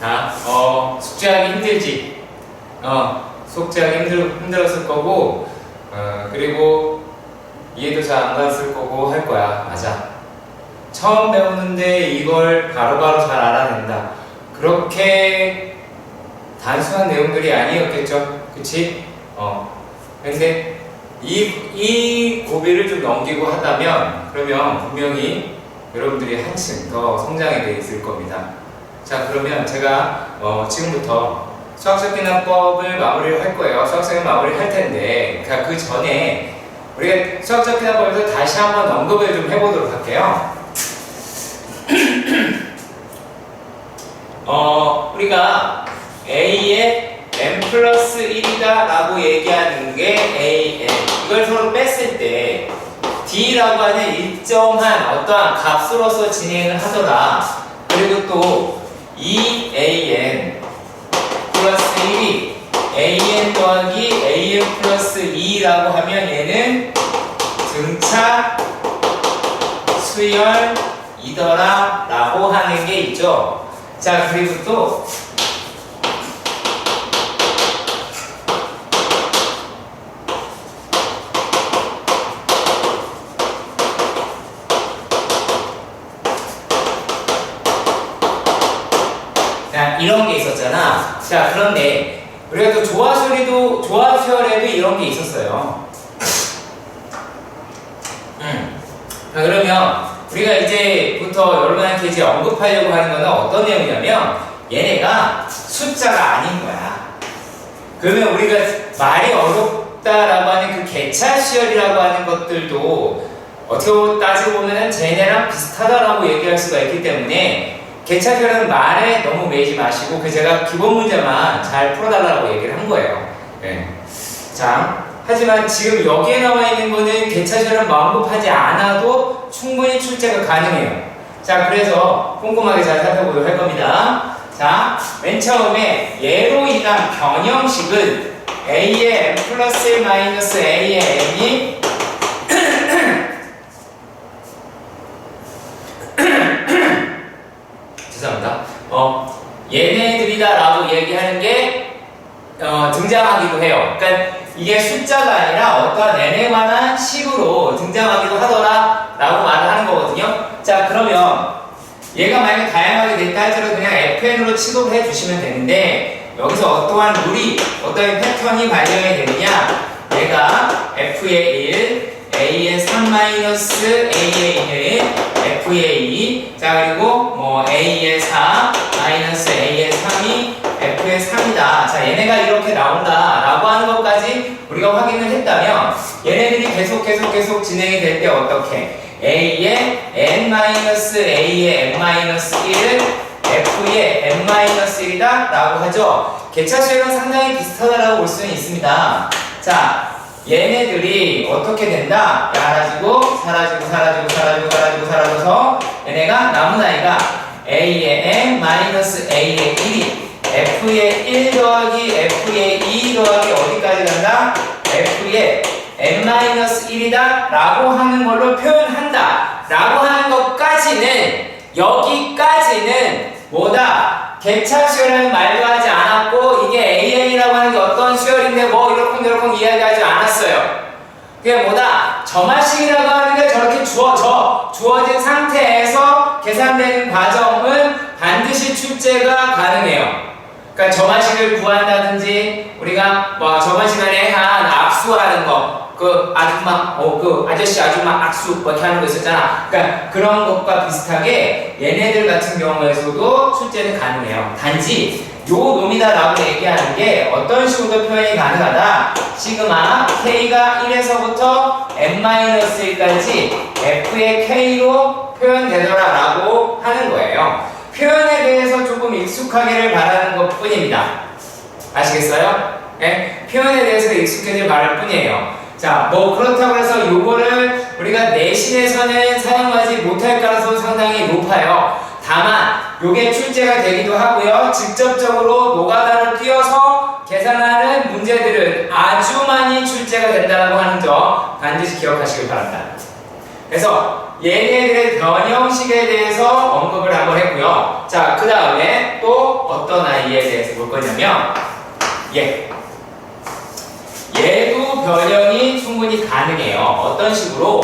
자, 숙제하기 힘들지? 숙제하기 힘들었을 거고, 그리고 이해도 잘 안 갔을 거고 할 거야. 맞아. 처음 배우는데 이걸 바로바로 잘 알아낸다. 그렇게 단순한 내용들이 아니었겠죠? 그치? 근데 이 고비를 좀 넘기고 하다면, 그러면 분명히 여러분들이 한층 더 성장에 돼 있을 겁니다. 자, 그러면 제가 지금부터 수학적 기납법을 마무리를 할 거예요. 수학적인 마무리를 할 텐데, 그 전에 우리가 수학적 기납법에서 다시 한번 언급을 좀 해보도록 할게요. 우리가 A의 n 플러스 1이다 라고 얘기하는 게 AN, 이걸 서로 뺐을 때 D라고 하는 일정한 어떠한 값으로서 진행을 하더라. 그리고 또 EAN 플러스 1이 AN 더하기 AN 플러스 2라고 하면 얘는 등차 수열이더라 라고 하는 게 있죠. 자, 그리고 또 이런 게 있었잖아. 자, 그런데 우리가 또 조합수열에도 이런 게 있었어요. 자, 그러면 우리가 이제부터 여러분한테 이제 언급하려고 하는 거는 어떤 내용이냐면, 얘네가 숫자가 아닌 거야. 그러면 우리가 말이 어렵다라고 하는 그 개차수열이라고 하는 것들도 어떻게 따지고 보면은 쟤네랑 비슷하다라고 얘기할 수가 있기 때문에, 개차수열은 말에 너무 매이지 마시고 제가 기본 문제만 잘 풀어달라고 얘기를 한 거예요. 네. 자, 하지만 지금 여기에 나와 있는 거는 개차수열은 언급하지 않아도 충분히 출제가 가능해요. 자, 그래서 꼼꼼하게 잘 살펴보도록 할 겁니다. 자, 맨 처음에 예로 인한 변형식은 A의 n 플러스 1 마이너스 A의 n이 죄송합니다. 얘네들이다 라고 얘기하는 게 등장하기도 해요. 그러니까 이게 숫자가 아니라 어떠한 n에 관한 식으로 등장하기도 하더라 라고 말을 하는 거거든요. 자, 그러면 얘가 만약에 다양하게 됐다 할지라도 그냥 fn으로 취급을 해주시면 되는데, 여기서 어떠한 룰이, 어떠한 패턴이 발견이 되느냐, 얘가 f의 1, a의 3 마이너스 a의 1, f의 2, 자, 그리고 a의 4 마이너스 a의 3이 f의 3이다. 자, 얘네가 이렇게 나온다 라고 하는 것까지 우리가 확인을 했다면, 얘네들이 계속 진행이 될 때 어떻게 a의 n 마이너스 a의 n 마이너스 1은 f의 n 마이너스 1이다 라고 하죠. 개차수열은 상당히 비슷하다라고 볼 수는 있습니다. 자, 얘네들이 어떻게 된다? 사라져서 얘네가 남은 아이가 a의 n 마이너스 a의 1이 f의 1 더하기 f의 2 더하기 어디까지 간다? f의 n 마이너스 1이다 라고 하는 걸로 표현한다 라고 하는 것까지는, 여기까지는 뭐다? 개차수열은 말도 하지 않았고, 이게 AN이라고 하는 게 어떤 수열인데 이러쿵저러쿵 이야기하지 않았어요. 그게 뭐다? 점화식이라고 하는 게 저렇게 주어진 상태에서 계산되는 과정은 반드시 출제가 가능해요. 그러니까 점화식을 구한다든지, 우리가 저번 시간에 한 악수하는 거, 아저씨 아줌마 악수 이렇게 하는 거 있었잖아. 그러니까 그런 것과 비슷하게 얘네들 같은 경우에서도 출제는 가능해요. 단지 요 놈이다라고 얘기하는 게 어떤 식으로 표현이 가능하다? 시그마 k가 1에서부터 n-1까지 f의 k로 표현되더라 라고 하는 거예요. 표현에 대해서 조금 익숙하기를 바라는 것 뿐입니다. 아시겠어요? 네? 표현에 대해서 익숙해질 바랄 뿐이에요. 자, 그렇다고 해서 요거를 우리가 내신에서는 사용하지 못할 가능성은 상당히 높아요. 다만 요게 출제가 되기도 하고요. 직접적으로 노가다를 띄워서 계산하는 문제들은 아주 많이 출제가 된다고 하는 점 반드시 기억하시길 바랍니다. 그래서 얘네들의 변형식에 대해서 언급을 한번 했고요. 자, 그 다음에 또 어떤 이에 대해서 볼 거냐면 얘도 변형이 충분히 가능해요. 어떤 식으로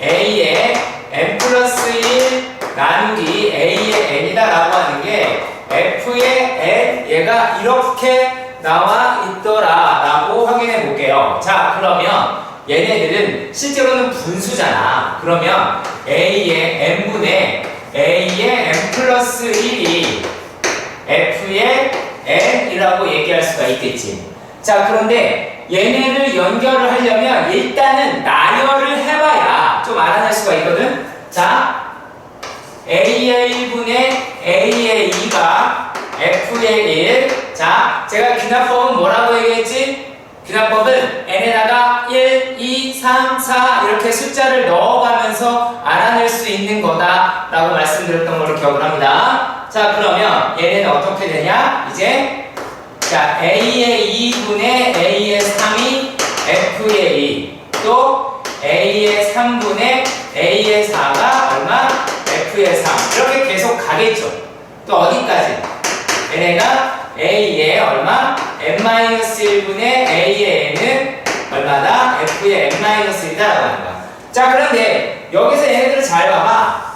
a의 n 플러스 1 나누기 a의 n이다 라고 하는 게 f의 n 얘가 이렇게 나와 있더라 라고 확인해 볼게요. 자, 그러면 얘네들은 실제로는 분수잖아. 그러면 a의 n분의 a의 n 플러스 1이 f의 n이라고 얘기할 수가 있겠지. 자, 그런데 얘네를 연결을 하려면 일단은 나열을 해봐야 좀 알아낼 수가 있거든. 자, a의 1분의 a의 2가 f의 1. 자, 제가 귀납법은 뭐라고 얘기했지? 귀납법은 n에다가 1, 2, 3, 4 이렇게 숫자를 넣어가면서 알아낼 수 있는 거다 라고 말씀드렸던 걸로 기억을 합니다. 자, 그러면 얘는 어떻게 되냐? 이제 자, a의 2분의 a의 3이 f의 2, 또 a의 3분의 a의 4가 얼마? f의 3. 이렇게 계속 가겠죠. 또 어디까지? 얘네가 a의 얼마? n-1분의 a의 n은 얼마다? f의 n-1이다 라고 하는 거야. 자, 그런데 여기서 얘네들을 잘 봐봐.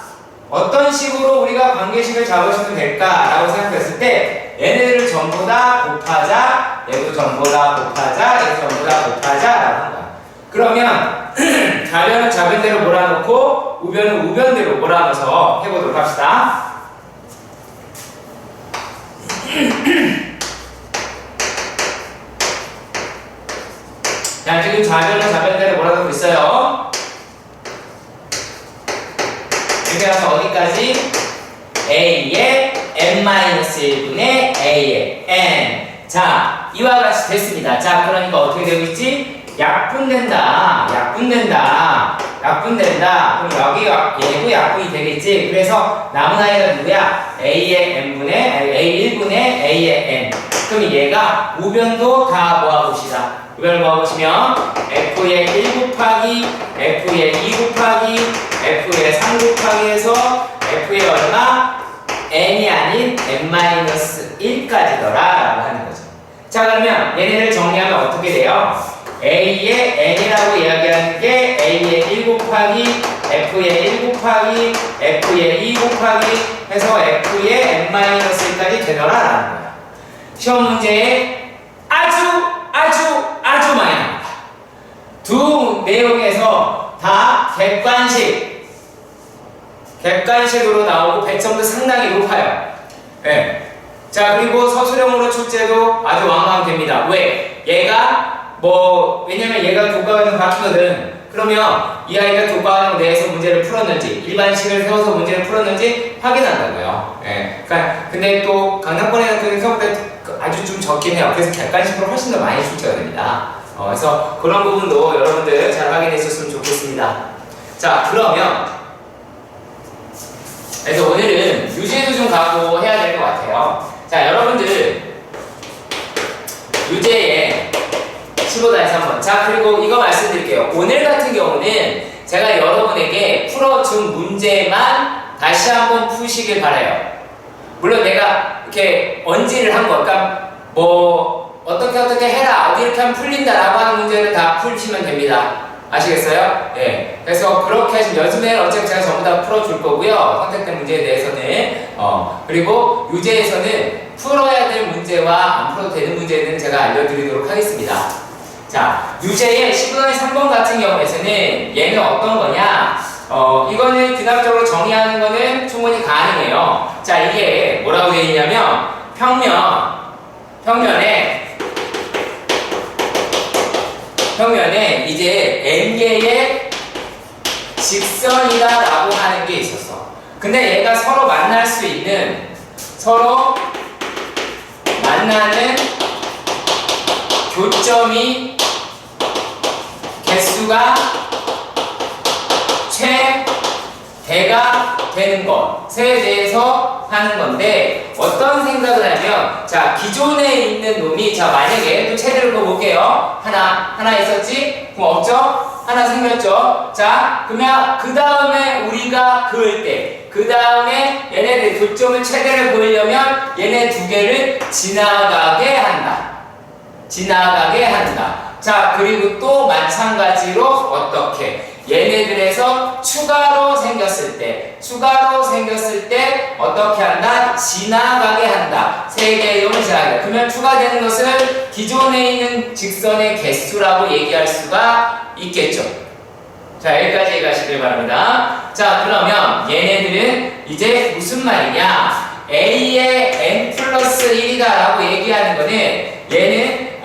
어떤 식으로 우리가 관계식을 잡으시면 될까라고 생각했을 때 얘네들을 전부 다 곱하자, 얘도 전부 다 곱하자, 얘도 전부 다 곱하자 라고 하는 거야. 그러면 좌변은 좌변대로 몰아놓고 우변은 우변대로 몰아넣어서 해보도록 합시다. 자, 지금 좌변은 좌변대로 몰아넣고 있어요. 이렇게 해서 어디까지? a의 n-1분의 a의 n. 자, 이와 같이 됐습니다. 자, 그러니까 어떻게 되고 있지? 약분된다. 그럼 여기가 얘도 약분이 되겠지. 그래서 남은 아이가 누구야? a의 n분의 a1분의 a의 n. 그럼 얘가 우변도 다 모아봅시다. 우변을 모아보시면 f의 1 곱하기 f의 2 곱하기 f의 3 곱하기 해서 f의 얼마? n이 아닌 n-1까지더라 라고 하는 거죠. 자, 그러면 얘네를 정리하면 어떻게 돼요? a의 n이라고 이야기하는 게 a의 1 곱하기 f의 1 곱하기 f의 2 곱하기 해서 f의 n-1까지 되더라 라는 거야. 시험 문제에 아주 많이 나옵니다. 두 내용에서 다 객관식으로 나오고 배점도 상당히 높아요. 네. 자, 그리고 서술형으로 출제도 아주 완강됩니다. 왜? 얘가 왜냐면 얘가 교과과정 바뀌거든. 그러면 이 아이가 교과과정 내에서 문제를 풀었는지 일반식을 세워서 문제를 풀었는지 확인한다고요. 예. 그러니까 근데 또 강남권에는 생각보다 아주 좀 적긴 해요. 그래서 객관식으로 훨씬 더 많이 출제가 됩니다. 그래서 그런 부분도 여러분들 잘 확인해 주셨으면 좋겠습니다. 자, 그래서 오늘은 유제도 좀 가고 해야 될 것 같아요. 자, 여러분들 유제에 15-3번. 자, 그리고 이거 말씀드릴게요. 오늘 같은 경우는 제가 여러분에게 풀어준 문제만 다시 한번 푸시길 바라요. 물론 내가 이렇게 언지를 한 거, 그러니까 어떻게 해라, 어디 이렇게 하면 풀린다라고 하는 문제를 다 풀시면 됩니다. 아시겠어요? 네. 그래서 그렇게 하시면 연습에는 어차피 제가 전부 다 풀어줄 거고요. 선택된 문제에 대해서는. 그리고 유제에서는 풀어야 될 문제와 안 풀어도 되는 문제는 제가 알려드리도록 하겠습니다. 자, 유제의 15-3번 같은 경우에서는 얘는 어떤 거냐? 이거는 귀납적으로 정의하는 거는 충분히 가능해요. 자, 이게 뭐라고 되어 있냐면 평면에 이제 n개의 직선이다라고 하는 게 있었어. 근데 얘가 서로 만나는 교점이 개수가 최대가 되는 것에 대해서 하는 건데 어떤 생각을 하면 자 기존에 있는 놈이 자 만약에 또 최대를 볼게요. 하나 있었지? 그럼 없죠? 하나 생겼죠? 자 그러면 그 다음에 우리가 그을 때 그 다음에 얘네들 교점을 최대를 보이려면 얘네 두 개를 지나가게 한다. 지나가게 한다. 자, 그리고 또 마찬가지로 어떻게? 얘네들에서 추가로 생겼을 때 어떻게 한다? 지나가게 한다. 세 개의 이동을 지나가게 한다. 그러면 추가되는 것을 기존에 있는 직선의 개수라고 얘기할 수가 있겠죠. 자, 여기까지 가시길 바랍니다. 자, 그러면 얘네들은 이제 무슨 말이냐? A의 n 플러스 1이다 라고 얘기하는 거는 얘는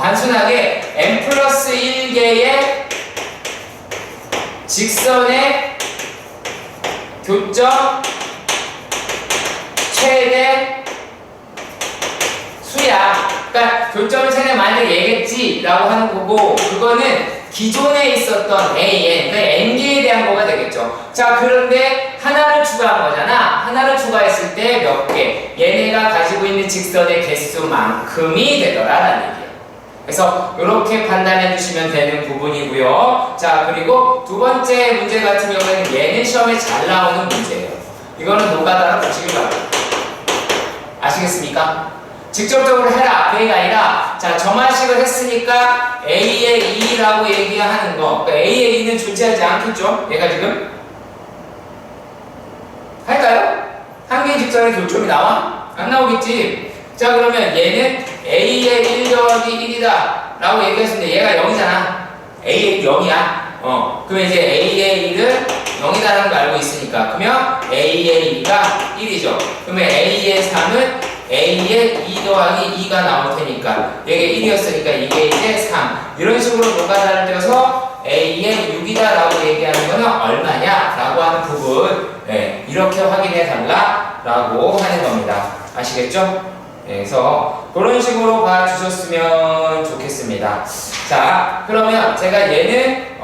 단순하게 n 플러스 1개의 직선의 교점 최대 수야. 그러니까 교점을 최대 만약에 얘겠지 라고 하는 거고, 그거는 기존에 있었던 AN, 그러니까 N개에 대한 거가 되겠죠. 자, 그런데 하나를 추가한 거잖아. 하나를 추가했을 때 몇 개? 얘네가 가지고 있는 직선의 개수만큼이 되더라라는 얘기예요. 그래서 이렇게 판단해 주시면 되는 부분이고요. 자, 그리고 두 번째 문제 같은 경우에는 얘는 시험에 잘 나오는 문제예요. 이거는 노가다로 보시길 바랍니다. 아시겠습니까? 직접적으로 해라, 그게 아니라, 자, 점화식을 했으니까 A의 2라고 얘기하는 거. 그러니까 A의 2는 존재하지 않겠죠? 얘가 지금? 할까요? 한 개의 직선의 교점이 나와? 안 나오겠지? 자, 그러면 얘는 A의 1 더하기 1이다 라고 얘기했는데 얘가 0이잖아. A의 0이야. 그러면 이제 A의 1은 0이다라는 걸 알고 있으니까. 그러면 A의 2가 1이죠. 그러면 A의 3은 A의 2 더하기 2가 나올 테니까 이게 1이었으니까 이게 이제 3. 이런 식으로 노가다를 떼어서 A의 6이다 라고 얘기하는 거는 얼마냐 라고 하는 부분, 네, 이렇게 확인해 달라 라고 하는 겁니다. 아시겠죠? 네, 그래서 그런 식으로 봐주셨으면 좋겠습니다. 자, 그러면 제가 얘는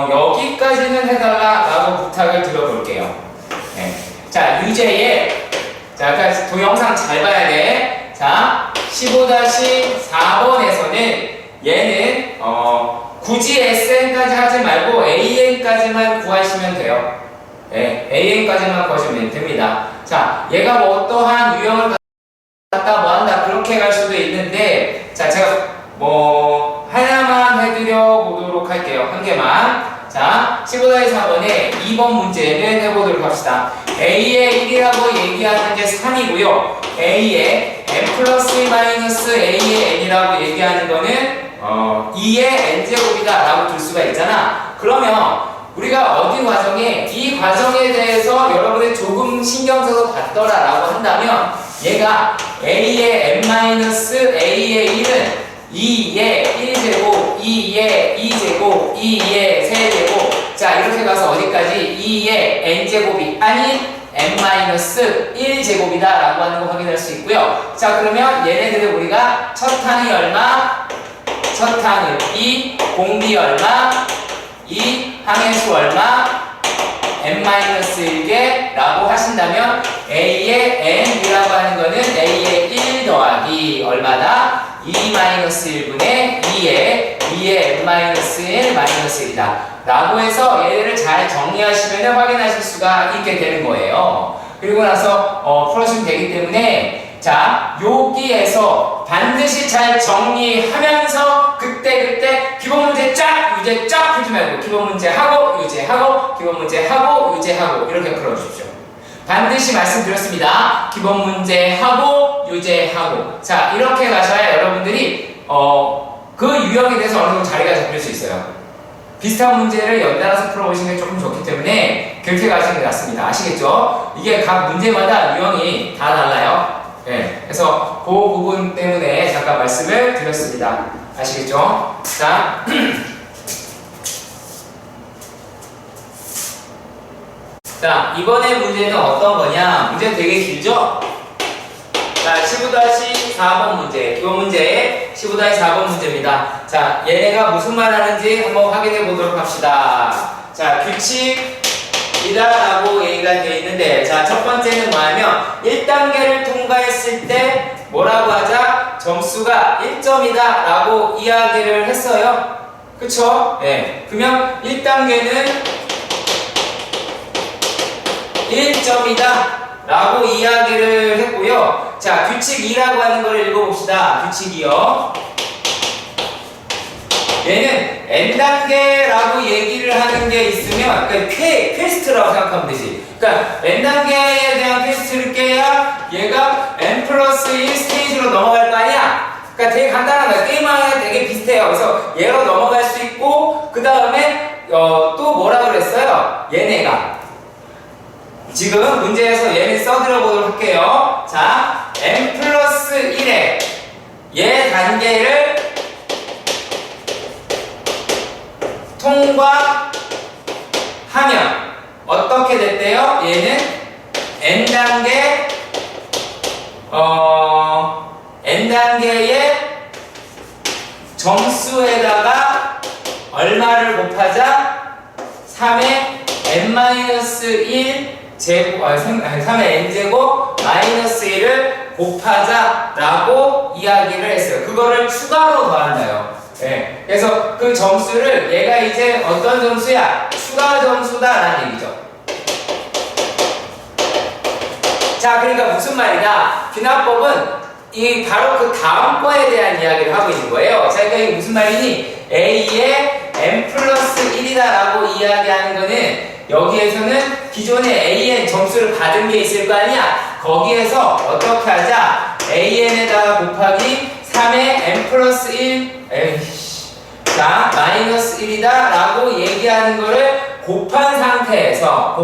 여기까지는 해달라 라고 부탁을 드려볼게요. 네. 자, 유제의, 자, 그러니까 동영상 잘 봐야 돼. 자, 15-4번에서는 얘는 굳이 SN까지 하지 말고 AN까지만 구하시면 돼요. 네, AN까지만 구하시면 됩니다. 자, 얘가 뭐 어떠한 유형을 갖다 뭐 한다 그렇게 갈 수도 있는데, 자, 제가 뭐 하나만 해드려 보도록 할게요. 한 개만. 자, 15-4번에 2번 문제는 해보도록 합시다. A의 1이라고 얘기하는 게 3이고요. A의 n 플러스 마이너스 A의 n이라고 얘기하는 거는 2의 n제곱이다 라고 둘 수가 있잖아. 그러면 우리가 어디 과정에 이 과정에 대해서 여러분이 조금 신경 써서 봤더라 라고 한다면 얘가 A의 n 마이너스 A의 1은 2의 1제곱, 2의 2제곱, 2의 3제곱. 자, 이렇게 가서 어디까지? 2의 n제곱이 아닌 n-1제곱이다 라고 하는 거 확인할 수 있고요. 자, 그러면 얘네들을 우리가 첫 항이 얼마? 첫 항은 2, 공비 얼마? 2, 항의 수 얼마? n-1개 라고 하신다면 A의 n이라고 하는 거는 A의 1 더하기 얼마다? 2-1분의 2의 n-1-1이다 라고 해서 얘를 잘 정리하시면 확인하실 수가 있게 되는 거예요. 그리고 나서 풀어주면 되기 때문에, 자, 여기에서 반드시 잘 정리하면서 그때 기본 문제 쫙, 유제 쫙 풀지 말고 기본 문제 하고 유제하고 기본 문제 하고 유제하고 이렇게 풀어주십시오. 반드시 말씀드렸습니다. 기본 문제 하고 유제하고. 자, 이렇게 가셔야 여러분들이 그 유형에 대해서 어느 정도 자리가 잡힐 수 있어요. 비슷한 문제를 연달아서 풀어보시는 게 조금 좋기 때문에 그렇게 가시는 게 낫습니다. 아시겠죠? 이게 각 문제마다 유형이 다 달라요. 네, 그래서 그 부분 때문에 잠깐 말씀을 드렸습니다. 아시겠죠? 자, 자, 이번에 문제는 어떤 거냐? 문제 되게 길죠? 자, 15-4번 문제, 기본 문제 15-4번 문제입니다. 자, 얘네가 무슨 말 하는지 한번 확인해 보도록 합시다. 자, 규칙이다 라고 얘기가 되어 있는데, 자, 첫 번째는 뭐냐면 1단계를 통과했을 때 뭐라고 하자? 점수가 1점이다 라고 이야기를 했어요. 그쵸? 네. 그러면 1단계는 1점이다 라고 이야기를 했고요. 자, 규칙 2라고 하는 걸 읽어봅시다. 규칙 2요. 얘는 n단계라고 얘기를 하는 게 있으면, 그러니까 퀘스트라고 생각하면 되지. 그러니까 n단계에 대한 퀘스트를 깨야 얘가 n 플러스 1 스테이지로 넘어갈 거 아니야? 그러니까 되게 간단한 거야. 게임하는 되게 비슷해요. 그래서 얘로 넘어갈 수 있고, 그 다음에 또 뭐라 그랬어요? 얘네가. 지금 문제에서 얘를 써드려 보도록 할게요. 자, n 플러스 1의 얘 단계를 통과하면 어떻게 됐대요? 얘는 n단계의 점수에다가 얼마를 곱하자? 3의 n-1 제곱, 3의 n제곱 마이너스 1을 곱하자 라고 이야기를 했어요. 그거를 추가로 더한다요. 네. 그래서 그 점수를 얘가 이제 어떤 점수야? 추가 점수다 라는 얘기죠. 자, 그러니까 무슨 말이냐? 귀납법은 이 바로 그 다음 거에 대한 이야기를 하고 있는 거예요. 자, 그러니까 이게 무슨 말이니? A의 n 플러스 1이다 라고 이야기하는 거는 여기에서는 기존에 AN 점수를 받은 게 있을 거 아니야? 거기에서 어떻게 하자? AN에다가 곱하기 3의 n 플러스 1 자, 마이너스 1이다 라고 얘기하는 거를 곱한 상태에서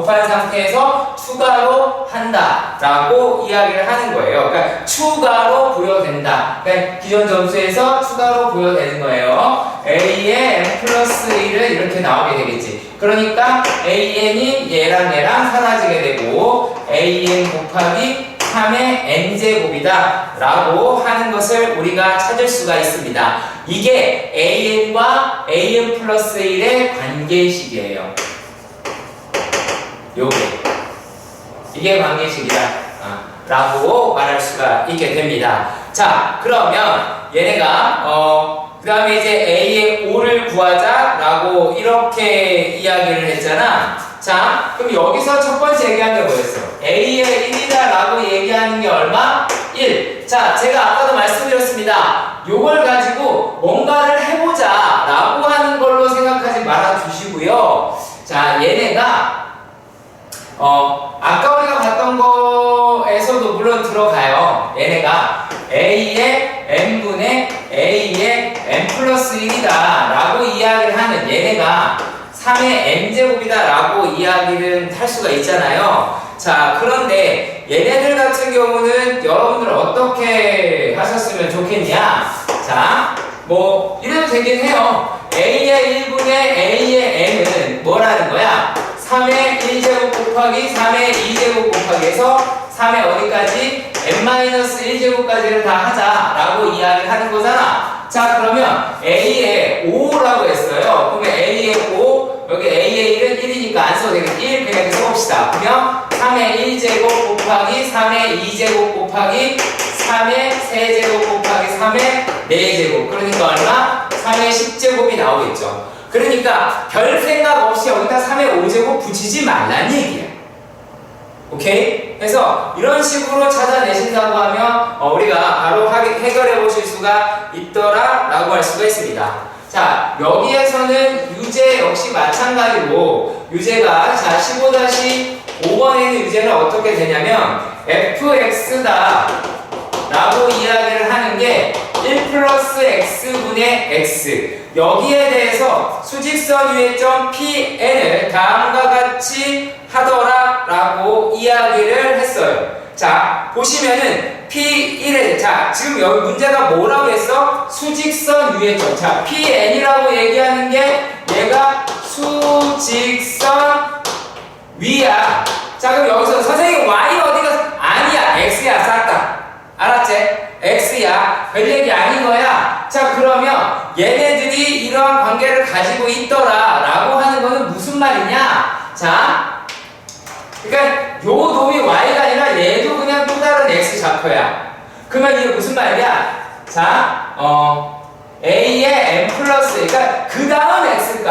추가로 한다 라고 이야기를 하는 거예요. 그러니까 추가로 부여된다. 그러니까 기존 점수에서 추가로 부여되는 거예요. A의 n 플러스 1은 이렇게 나오게 되겠지. 그러니까 AN이 얘랑 사라지게 되고 AN 곱하기 3의 n제곱이다 라고 하는 것을 우리가 찾을 수가 있습니다. 이게 AN과 AN 플러스 1의 관계식이에요. 요게 이게 관계식이다 라고 말할 수가 있게 됩니다. 자, 그러면 얘네가 그 다음에 이제 A의 5를 구하자 라고 이렇게 이야기를 했잖아. 자, 그럼 여기서 첫 번째 얘기한 게 뭐였어? A의 1이다 라고 얘기하는 게 얼마? 1. 자, 제가 아까도 말씀드렸습니다. 요걸 가지고 뭔가를 해보자 라고 하는 걸로 생각하지 말아 주시고요. 자, 얘네가 아까 우리가 봤던 거에서도 물론 들어가요. 얘네가 A의 n분의 A의 n 플러스 1이다 라고 이야기를 하는 얘네가 3의 n제곱이다 라고 이야기를 할 수가 있잖아요. 자, 그런데 얘네들 같은 경우는 여러분들 어떻게 하셨으면 좋겠냐? 자, 뭐 이래도 되긴 해요. A의 1분의 A의 n은 뭐라는 거야? 3의 1제곱 곱하기 3의 2제곱 곱하기 해서 3의 어디까지? n-1제곱까지를 다 하자 라고 이야기를 하는 거잖아. 자, 그러면 A의 5라고 했어요. 그러면 A의 5, 여기 A의 1은 1이니까 안 써도 되겠지. 1 그냥 이렇게 써봅시다. 그러면 3의 1제곱 곱하기 3의 2제곱 곱하기 3의 3제곱 곱하기 3의 4제곱. 그러니까 얼마? 3의 10제곱이 나오겠죠. 그러니까 별 생각 없이 여기다 3의 5제곱 붙이지 말라는 얘기야. 오케이? 그래서 이런 식으로 찾아내신다고 하면 우리가 바로 해결해 보실 수가 있더라 라고 할 수가 있습니다. 자, 여기에서는 유제 역시 마찬가지로 유제가 자 15-5번에 있는 유제는 어떻게 되냐면 fx다 라고 이야기를 하는 게 1 플러스 x분의 x 여기에 대해서 수직선 유의점 Pn을 다음과 같이 하더라 라고 이야기를 했어요. 자, 보시면은 P1에 자, 지금 여기 문제가 뭐라고 했어? 수직선 유의점. 자, Pn이라고 얘기하는 게 얘가 수직선 위야. 자, 그럼 여기서 선생님 y 어디가 아니야. x야. 싹 다. 알았지? x야. 별 얘기 아닌 거야. 자, 그러면 얘네들이 이러한 관계를 가지고 있더라 라고 하는 거는 무슨 말이냐? 자, 그러니까 요 놈이 y가 아니라 얘도 그냥 또 다른 x 좌표야. 그러면 이게 무슨 말이야? 자, a의 n 플러스, 그러니까 그 다음 x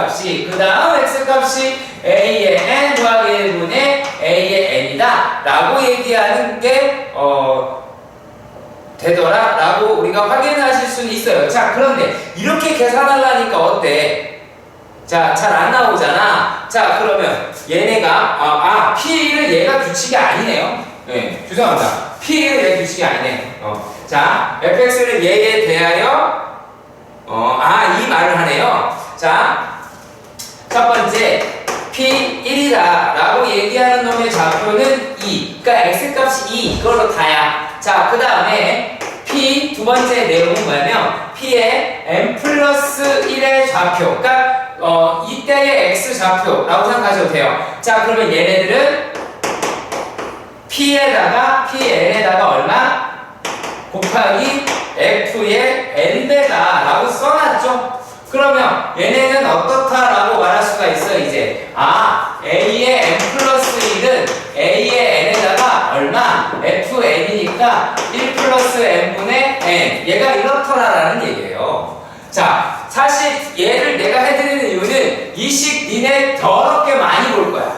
값이 A의 n 더하기 1분의 A의 라고 얘기하는 게 되더라 라고 우리가 확인하실 수는 있어요. 자, 그런데 이렇게 계산하려니까 어때? 자, 잘 안 나오잖아. 자, 그러면 얘네가 P를 얘가 규칙이 아니네요. 네, 죄송합니다. P를 얘 규칙이 아니네. 자, fx를 얘에 대하여 이 말을 하네요. 자, 첫 번째 P1이다 라고 얘기하는 놈의 좌표는 2. 그러니까 x값이 2 이걸로 다야. 자, 그 다음에 P 두 번째 내용은 뭐냐면 P의 n 플러스 1의 좌표. 그러니까 이때의 x 좌표라고 생각하셔도 돼요. 자, 그러면 얘네들은 PL에다가 얼마? 곱하기 F의 n배다 라고 써놨죠. 그러면 얘네는 어떻다라고 말할 수가 있어. 이제 A의 n 플러스 1은 A의 n에다가 얼마? Fn이니까 1 플러스 n분의 n. 얘가 이렇더라라는 얘기예요. 자, 사실 얘를 내가 해드리는 이유는 이 식 니네 더럽게 많이 볼 거야.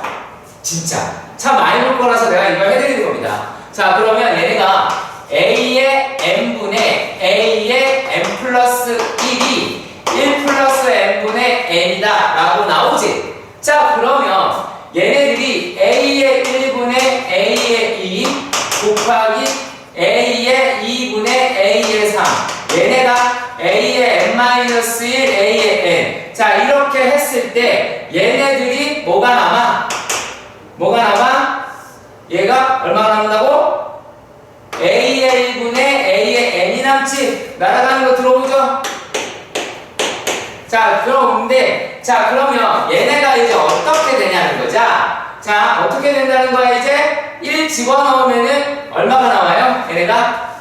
진짜 참 많이 볼 거라서 내가 이걸 해드리는 겁니다. 자, 그러면 얘네가 A의 n분의 A의 n 플러스 1이 1 플러스 n분의 n이다 라고 나오지. 자, 그러면 얘네들이 A의 1분의 A의 2 곱하기 A의 2분의 A의 3 얘네가 A의 n-1 A의 n. 자, 이렇게 했을 때 얘네들이 뭐가 남아? 얘가 얼마나 남는다고? A의 1분의 A의 n이 남지. 날아가는 거 들어보죠? 자, 그러면 얘네가 이제 어떻게 되냐는 거죠. 자, 어떻게 된다는 거야? 이제 1 집어넣으면은 얼마가 나와요? 얘네가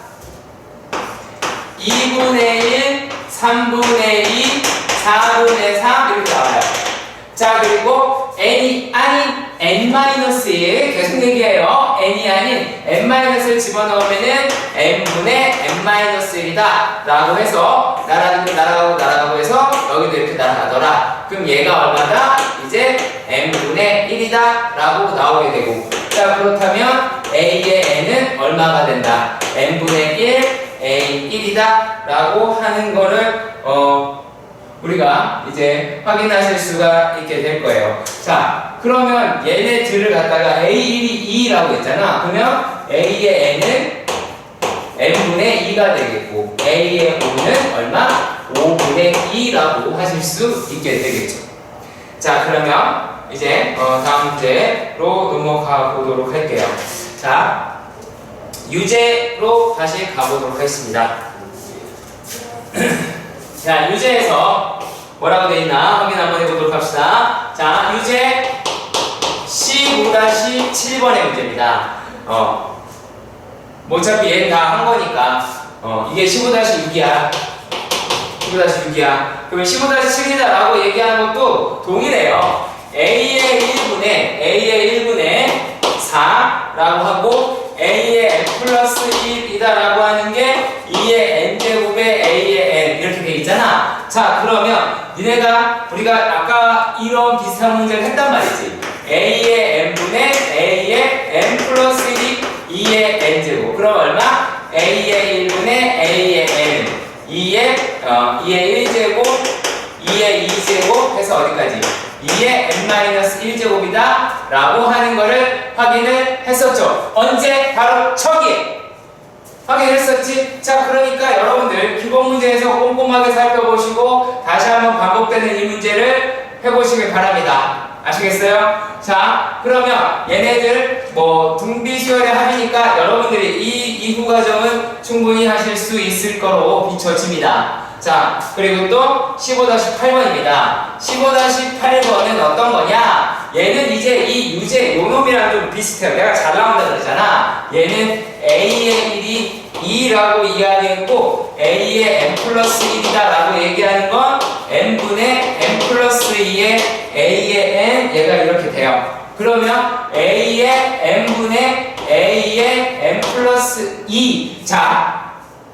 2분의 1, 3분의 2, 4분의 3 이렇게 나와요. 자, 그리고 n이 아닌 n-1 계속 얘기해요. n이 아닌 n-을 집어넣으면은 n분의 n-1이다 라고 해서 날아가고 해서 여기도 이렇게 날아가더라. 그럼 얘가 얼마다? 이제 n분의 1이다 라고 나오게 되고. 자, 그렇다면 a의 n은 얼마가 된다? n분의 1 A1이다 라고 하는 거를 우리가 이제 확인하실 수가 있게 될 거예요. 자, 그러면 얘네들을 갖다가 A1이 2라고 했잖아. 그러면 A의 n은 n분의 2가 되겠고 A의 5는 얼마? 5분의 2라고 하실 수 있게 되겠죠. 자, 그러면 이제 다음 문제로 넘어가 보도록 할게요. 자, 유제로 다시 가보도록 하겠습니다. 자, 유제에서 뭐라고 되어 있나 확인 한번 해보도록 합시다. 자, 유제 15-7번의 문제입니다. 뭐 어차피 얘는 다 한 거니까 이게 15-6이야. 15-6이야. 그러면 15-7이다 라고 얘기하는 것도 동일해요. A의 1분의 4 라고 하고 A의 n 플러스 1이다 라고 하는 게 2의 n제곱의 A의 n 이렇게 돼 있잖아. 자, 그러면 우리가 아까 이런 비슷한 문제를 했단 말이지. A의 n분의 A의 n 플러스 1이 2의 n제곱. 그럼 얼마? A의 1분의 A의 n 2의 1제곱 2의 2제곱 해서 어디까지? 2의 n-1제곱이다 라고 하는 거를 확인을 했었죠. 언제? 바로 저기에 확인했었지. 자, 그러니까 여러분들 기본 문제에서 꼼꼼하게 살펴보시고 다시 한번 반복되는 이 문제를 해보시길 바랍니다. 아시겠어요? 자, 그러면 얘네들 둥비 수열의 합이니까 여러분들이 이 이후 과정은 충분히 하실 수 있을 거로 비춰집니다. 자, 그리고 또 15-8번입니다. 15-8번은 어떤 거냐? 얘는 이제 이 유제 요놈이랑 좀 비슷해요. 내가 잘 나온다 그랬잖아. 얘는 A의 1이 2라고 이야기했고 A의 n 플러스 1이다 라고 얘기하는 건 n분의 n 플러스 2의 A의 n 얘가 이렇게 돼요. 그러면 A의 n분의 A의 n 플러스 2. 자,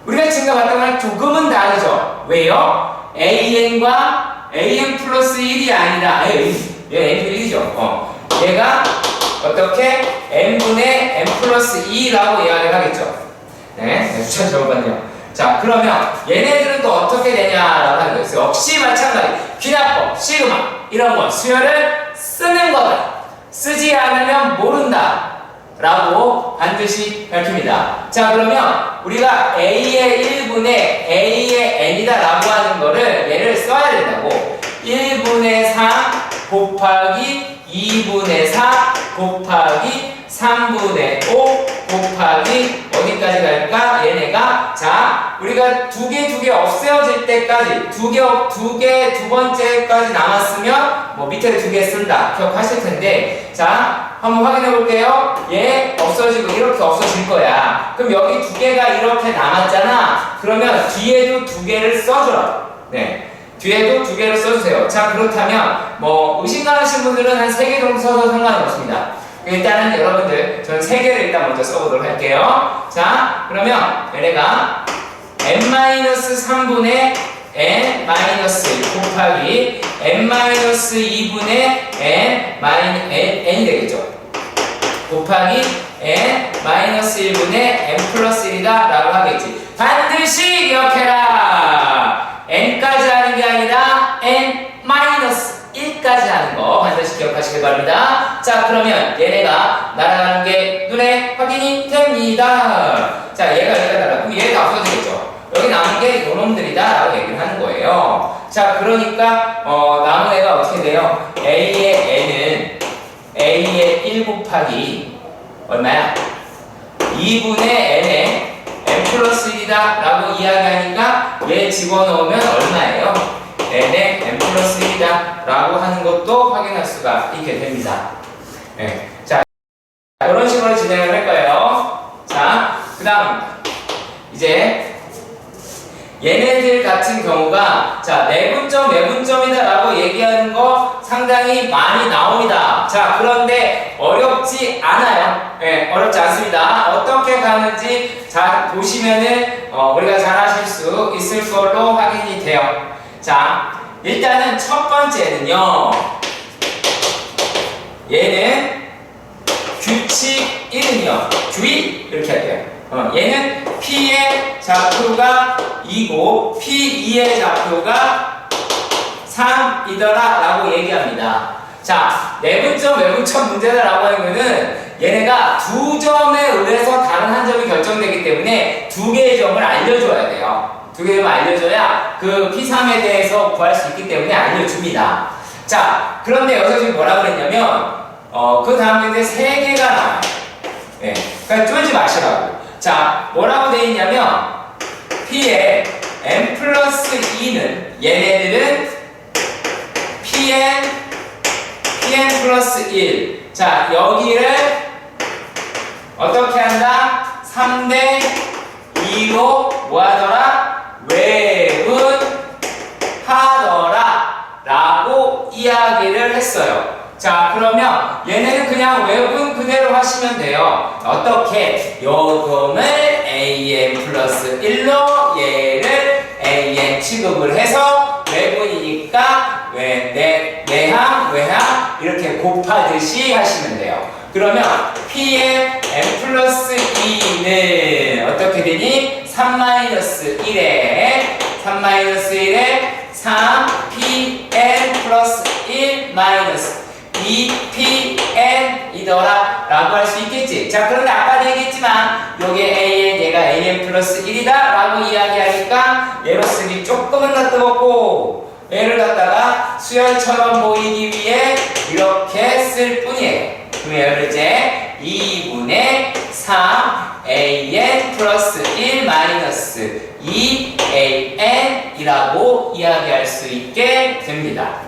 우리가 지금 봤던 거랑 조금은 다르죠. 왜요? AN과 AN 플러스 1이 아니라 얘 n 플러스 1이죠. 얘가 어떻게 n분의 n 플러스 2라고 이야기를 하겠죠. 네, 추천 적어봤네요. 자, 그러면 얘네들은 또 어떻게 되냐라고 하는 거예요. 역시 마찬가지. 귀납법, 시그마 이런 거 수열을 쓰는 거다. 쓰지 않으면 모른다. 라고 반드시 밝힙니다. 자, 그러면 우리가 a의 1분의 a의 n이다 라고 하는 거를 얘를 써야 된다고. 1분의 3 곱하기 2분의 4 곱하기 3분의 5 곱하기 어디까지 갈까? 얘네가 자, 우리가 두 개 없애어질 때까지 두 번째까지 남았으면 뭐 밑에 두 개 쓴다 기억하실 텐데 자, 한번 확인해 볼게요. 얘 없어지고 이렇게 없어질 거야. 그럼 여기 두 개가 이렇게 남았잖아. 그러면 뒤에도 두 개를 써줘라. 네, 뒤에도 두 개를 써주세요. 자, 그렇다면 뭐 의심 가하신 분들은 한 3개 정도 써도 상관없습니다. 일단은 여러분들 저는 3개를 일단 먼저 써보도록 할게요. 자, 그러면 얘네가 n-3분의 n-1 곱하기 n-2분의 n이 되겠죠. 곱하기 n-1분의 n 플러스 1이다 라고 하겠지. 반드시 기억해라. n까지 하는 게 아니라 n-1까지 하는 거 반드시 기억하시길 바랍니다. 자, 그러면 얘네가 날아가는 게 눈에 확인이 됩니다. 자, 얘가 달라. 그럼 얘가 없어지겠죠. 여기 남은 게 요놈들이다 라고 얘기를 하는 거예요. 자, 그러니까 남은 애가 어떻게 돼요? a의 n은 a의 1 곱하기 얼마야? 2분의 n의 n 플러스 1이다 라고 이야기하니까 얘 집어넣으면 얼마예요? n의 n 플러스 1이다 라고 하는 것도 확인할 수가 있게 됩니다. 네. 자, 이런 식으로 진행을 할 거예요. 자, 그 다음 이제 얘네들 같은 경우가 자, 매분점이다 라고 얘기하는 거 상당히 많이 나옵니다. 자, 그런데 어렵지 않아요. 네, 어렵지 않습니다. 어떻게 가는지 자, 보시면은 우리가 잘 하실 수 있을 걸로 확인이 돼요. 자, 일단은 첫 번째는요, 얘는 규칙 1은요 규칙 이렇게 할게요. 얘는 P의 좌표가 2고 P2의 좌표가 3이더라 라고 얘기합니다. 자, 내분점 문제다 라고 하는 거는 얘네가 두 점에 의해서 다른 한 점이 결정되기 때문에 두 개의 점을 알려줘야 돼요. 두 개의 점을 알려줘야 그 P3에 대해서 구할 수 있기 때문에 알려줍니다. 자, 그런데 여기서 지금 뭐라 그랬냐면 그 다음에 이제 3개가 나와요. 네, 그러니까 쫄지 마시라고. 자, 뭐라고 되어 있냐면 P의 n 플러스 2는 얘네들은 Pn 플러스 1. 자, 여기를 어떻게 한다? 3대 2로 뭐하더라? 외분하더라 라고 이야기를 했어요. 자, 그러면 얘네는 그냥 외분 그대로 하시면 돼요. 어떻게? 요금을 an 플러스 1로 얘를 an 취급을 해서 외분이니까 내항, 외항 이렇게 곱하듯이 하시면 돼요. 그러면 P의 n 플러스 2는 어떻게 되니? 3-1에 3pn 플러스 1 마이너스 2pn이더라 라고 할 수 있겠지. 자, 그런데 아까도 얘기했지만 요게 an, 얘가 an 플러스 1이다 라고 이야기하니까 얘로 쓰기 조금은 더 뜨겁고 얘를 갖다가 수열처럼 보이기 위해 이렇게 쓸 뿐이에요. 그럼 얘를 이제 2분의 3 an 플러스 1 마이너스 2an이라고 이야기할 수 있게 됩니다.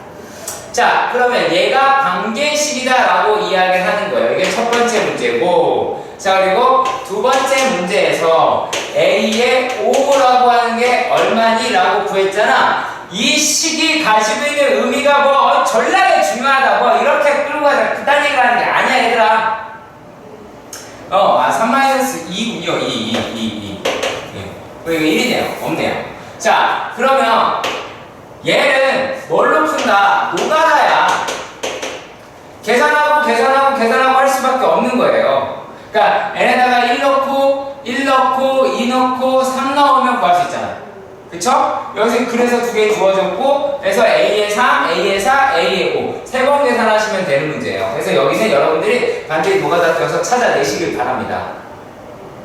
자, 그러면 얘가 관계식이다 라고 이야기를 하는 거예요. 이게 첫 번째 문제고, 자, 그리고 두 번째 문제에서 a의 5라고 하는 게 얼마니? 라고 구했잖아. 이 식이 가지고 있는 의미가 뭐 전략에 중요하다 뭐 이렇게 끌고 가자 그딴 얘기를 하는 게 아니야 얘들아. 3-2군요. 2. 이거 1이네요. 없네요. 자, 그러면 얘는 뭘로 푼다? 노가다야. 계산하고 계산하고 할 수밖에 없는 거예요. 그러니까 n에다가 1 넣고 2 넣고 3 넣으면 구할 수 있잖아요. 그쵸? 여기서 그래서 두 개 주어졌고, 그래서 A에 3, A에 4, A에 5 세 번 계산하시면 되는 문제예요. 그래서 여기는 여러분들이 반드시 노가다 떠서 찾아내시길 바랍니다.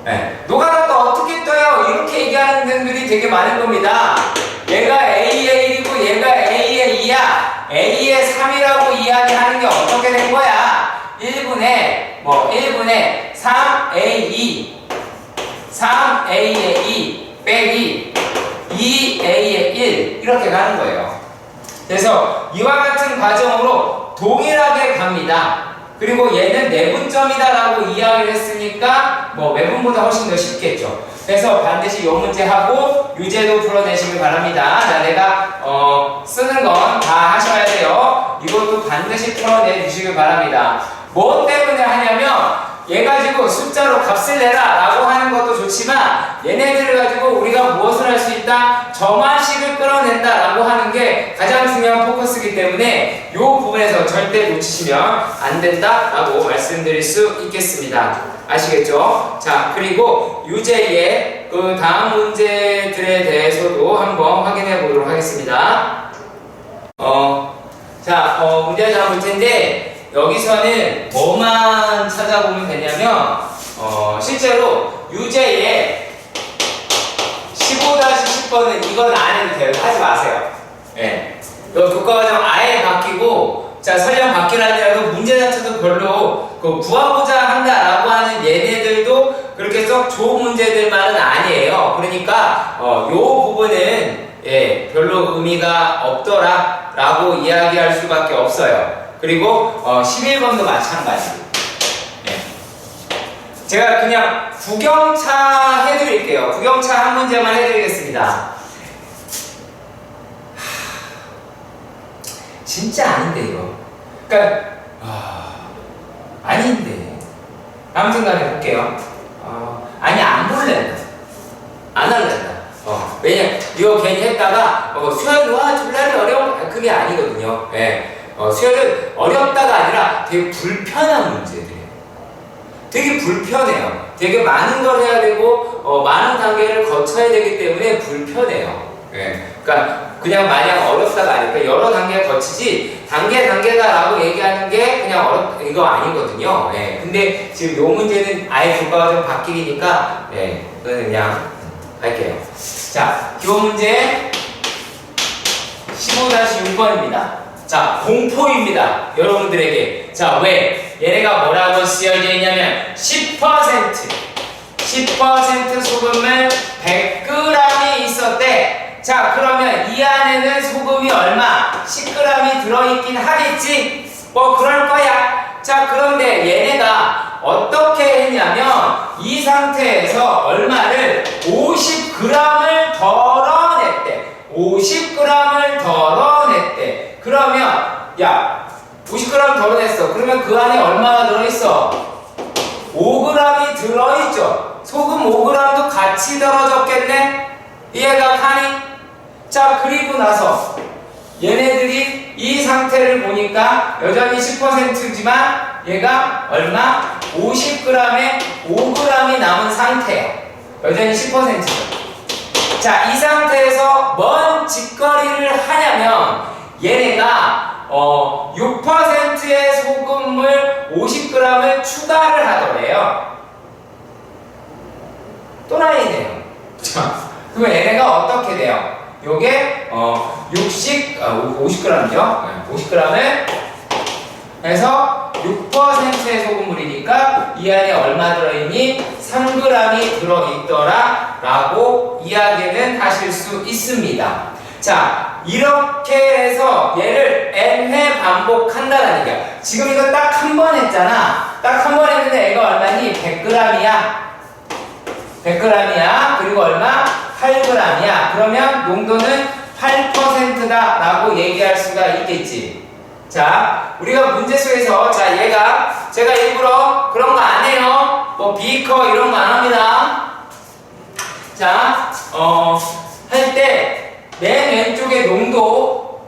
네. 노가다 떠 어떻게 떠요? 이렇게 얘기하는 분들이 되게 많은 겁니다. 얘가 A에 1이고 얘가 A에 2야. A에 3이라고 이야기하는 게 어떻게 된 거야? 1분의 3A2 3A에 2 빼기 2A에 1 이렇게 가는 거예요. 그래서 이와 같은 과정으로 동일하게 갑니다. 그리고 얘는 내분점이다 라고 이야기를 했으니까 외분보다 훨씬 더 쉽겠죠. 그래서 반드시 이 문제 하고 유제도 풀어내시길 바랍니다. 자, 내가 쓰는 건 다 하셔야 돼요. 이것도 반드시 풀어내 주시길 바랍니다. 뭐 때문에 하냐면 얘 가지고 숫자로 값을 내라 라고 하는 것도 좋지만 얘네들을 가지고 우리가 무엇을 할 수 있다? 점화식을 끌어낸다 라고 하는 게 가장 중요한 포커스이기 때문에 이 부분에서 절대 놓치시면 안 된다 라고 말씀드릴 수 있겠습니다. 아시겠죠? 자, 그리고 유제의 그 다음 문제들에 대해서도 한번 확인해 보도록 하겠습니다. 문제를 한번 볼 텐데 여기서는 뭐만 찾아보면 되냐면 실제로 유제의 15-10번은 이건 안 해도 돼요. 하지 마세요. 예. 교과과정 아예 바뀌고 자 설령 바뀌라더라도 문제 자체도 별로 구하고자 한다라고 하는 얘네들도 그렇게 썩 좋은 문제들만은 아니에요. 그러니까 요 부분은 별로 의미가 없더라 라고 이야기할 수밖에 없어요. 그리고 11번도 마찬가지. 제가 그냥 구경차 해드릴게요. 구경차 한 문제만 해드리겠습니다. 진짜 아닌데 이거. 그러니까 아닌데. 아무튼 간에 볼게요. 아니 안 볼랜다. 안 할랜다. 왜냐 이거 괜히 했다가 수학이 와 졸라리 어려워 그게 아니거든요. 수혈은 어렵다가 아니라 되게 불편한 문제들이에요. 되게 불편해요. 되게 많은 걸 해야 되고 많은 단계를 거쳐야 되기 때문에 불편해요. 그러니까 그냥 마냥 어렵다가 아니라 여러 단계를 거치지 단계다라고 얘기하는 게 그냥 이거 아니거든요. 근데 지금 요 문제는 아예 교과가 좀 바뀌니까 그거는 그냥 할게요. 자, 기본 문제 15-6번입니다. 자, 공포입니다. 여러분들에게. 자, 왜? 얘네가 뭐라고 쓰여져 있냐면 10% 소금을 100g이 있었대. 자, 그러면 이 안에는 소금이 얼마? 10g이 들어있긴 하겠지? 그럴 거야. 자, 그런데 얘네가 어떻게 했냐면 이 상태에서 얼마를 50g을 덜어냈대. 50g을 덜어냈대. 그러면 야 50g 덜어냈어. 그러면 그 안에 얼마가 들어있어? 5g이 들어있죠. 소금 5g도 같이 덜어졌겠네. 이해가 가니? 자, 그리고 나서 얘네들이 이 상태를 보니까 여전히 10%지만 얘가 얼마? 50g에 5g이 남은 상태예요. 여전히 10%죠. 자, 이 상태에서 뭔 짓거리를 하냐면 얘네가 6%의 소금을 50g을 추가를 하더래요. 또라이네요. 자, 그러면 얘네가 어떻게 돼요? 요게 50g이죠? 50g을 해서 6%의 소금물이니까 이 안에 얼마 들어있니? 3g이 들어있더라 라고 이야기는 하실 수 있습니다. 자, 이렇게 해서 얘를 n회 반복한다는 얘기야. 지금 이거 딱 한 번 했잖아. 딱 한 번 했는데 얘가 얼마니? 100g이야. 100g이야. 그리고 얼마? 8g이야. 그러면 농도는 8%다 라고 얘기할 수가 있겠지. 자, 우리가 문제 속에서 자 얘가 제가 일부러 그런 거 안 해요. 비커 이런 거 안 합니다. 자, 할 때 맨 왼쪽에 농도,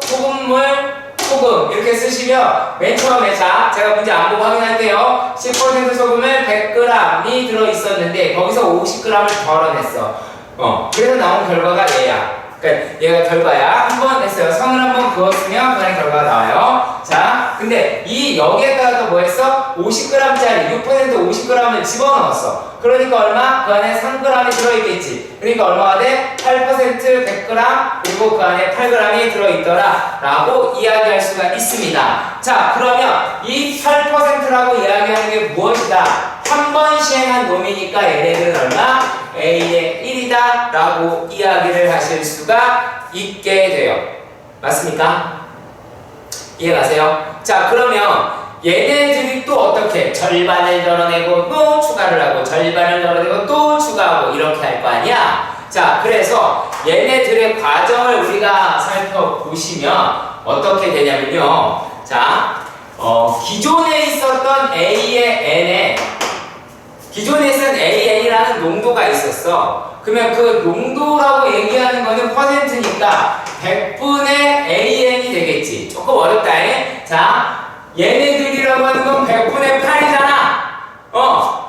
소금물, 소금 소금 이렇게 쓰시면 맨 처음에 자 제가 문제 안 보고 확인할게요. 10% 소금을 100g이 들어있었는데 거기서 50g을 덜어냈어. 그래서 나온 결과가 얘야. 그러니까 얘가 결과야. 한 번 했어요. 선을 한 번 그었으면 그냥 결과가 나와요. 자, 근데 이 여기에다가 뭐 했어? 50g짜리 6% 50g을 집어넣었어. 그러니까 얼마? 그 안에 3g이 들어있겠지. 그러니까 얼마가 돼? 8% 100g 그리고 그 안에 8g이 들어있더라 라고 이야기할 수가 있습니다. 자, 그러면 이 8%라고 이야기하는 게 무엇이다? 한 번 시행한 놈이니까 얘네들은 얼마? A의 1이다 라고 이야기를 하실 수가 있게 돼요. 맞습니까? 이해가세요? 자, 그러면 얘네들이 또 어떻게 절반을 덜어내고 또 추가를 하고 절반을 덜어내고 또 추가하고 이렇게 할 거 아니야? 자, 그래서 얘네들의 과정을 우리가 살펴보시면 어떻게 되냐면요. 자, 기존에 있었던 A의 N에 기존에 있었던 AN이라는 농도가 있었어. 그러면 그 농도라고 얘기하는 거는 퍼센트니까 100분의 AN이 되겠지. 조금 어렵다. 자, 얘네들이라고 하는 건 100분의 8이잖아.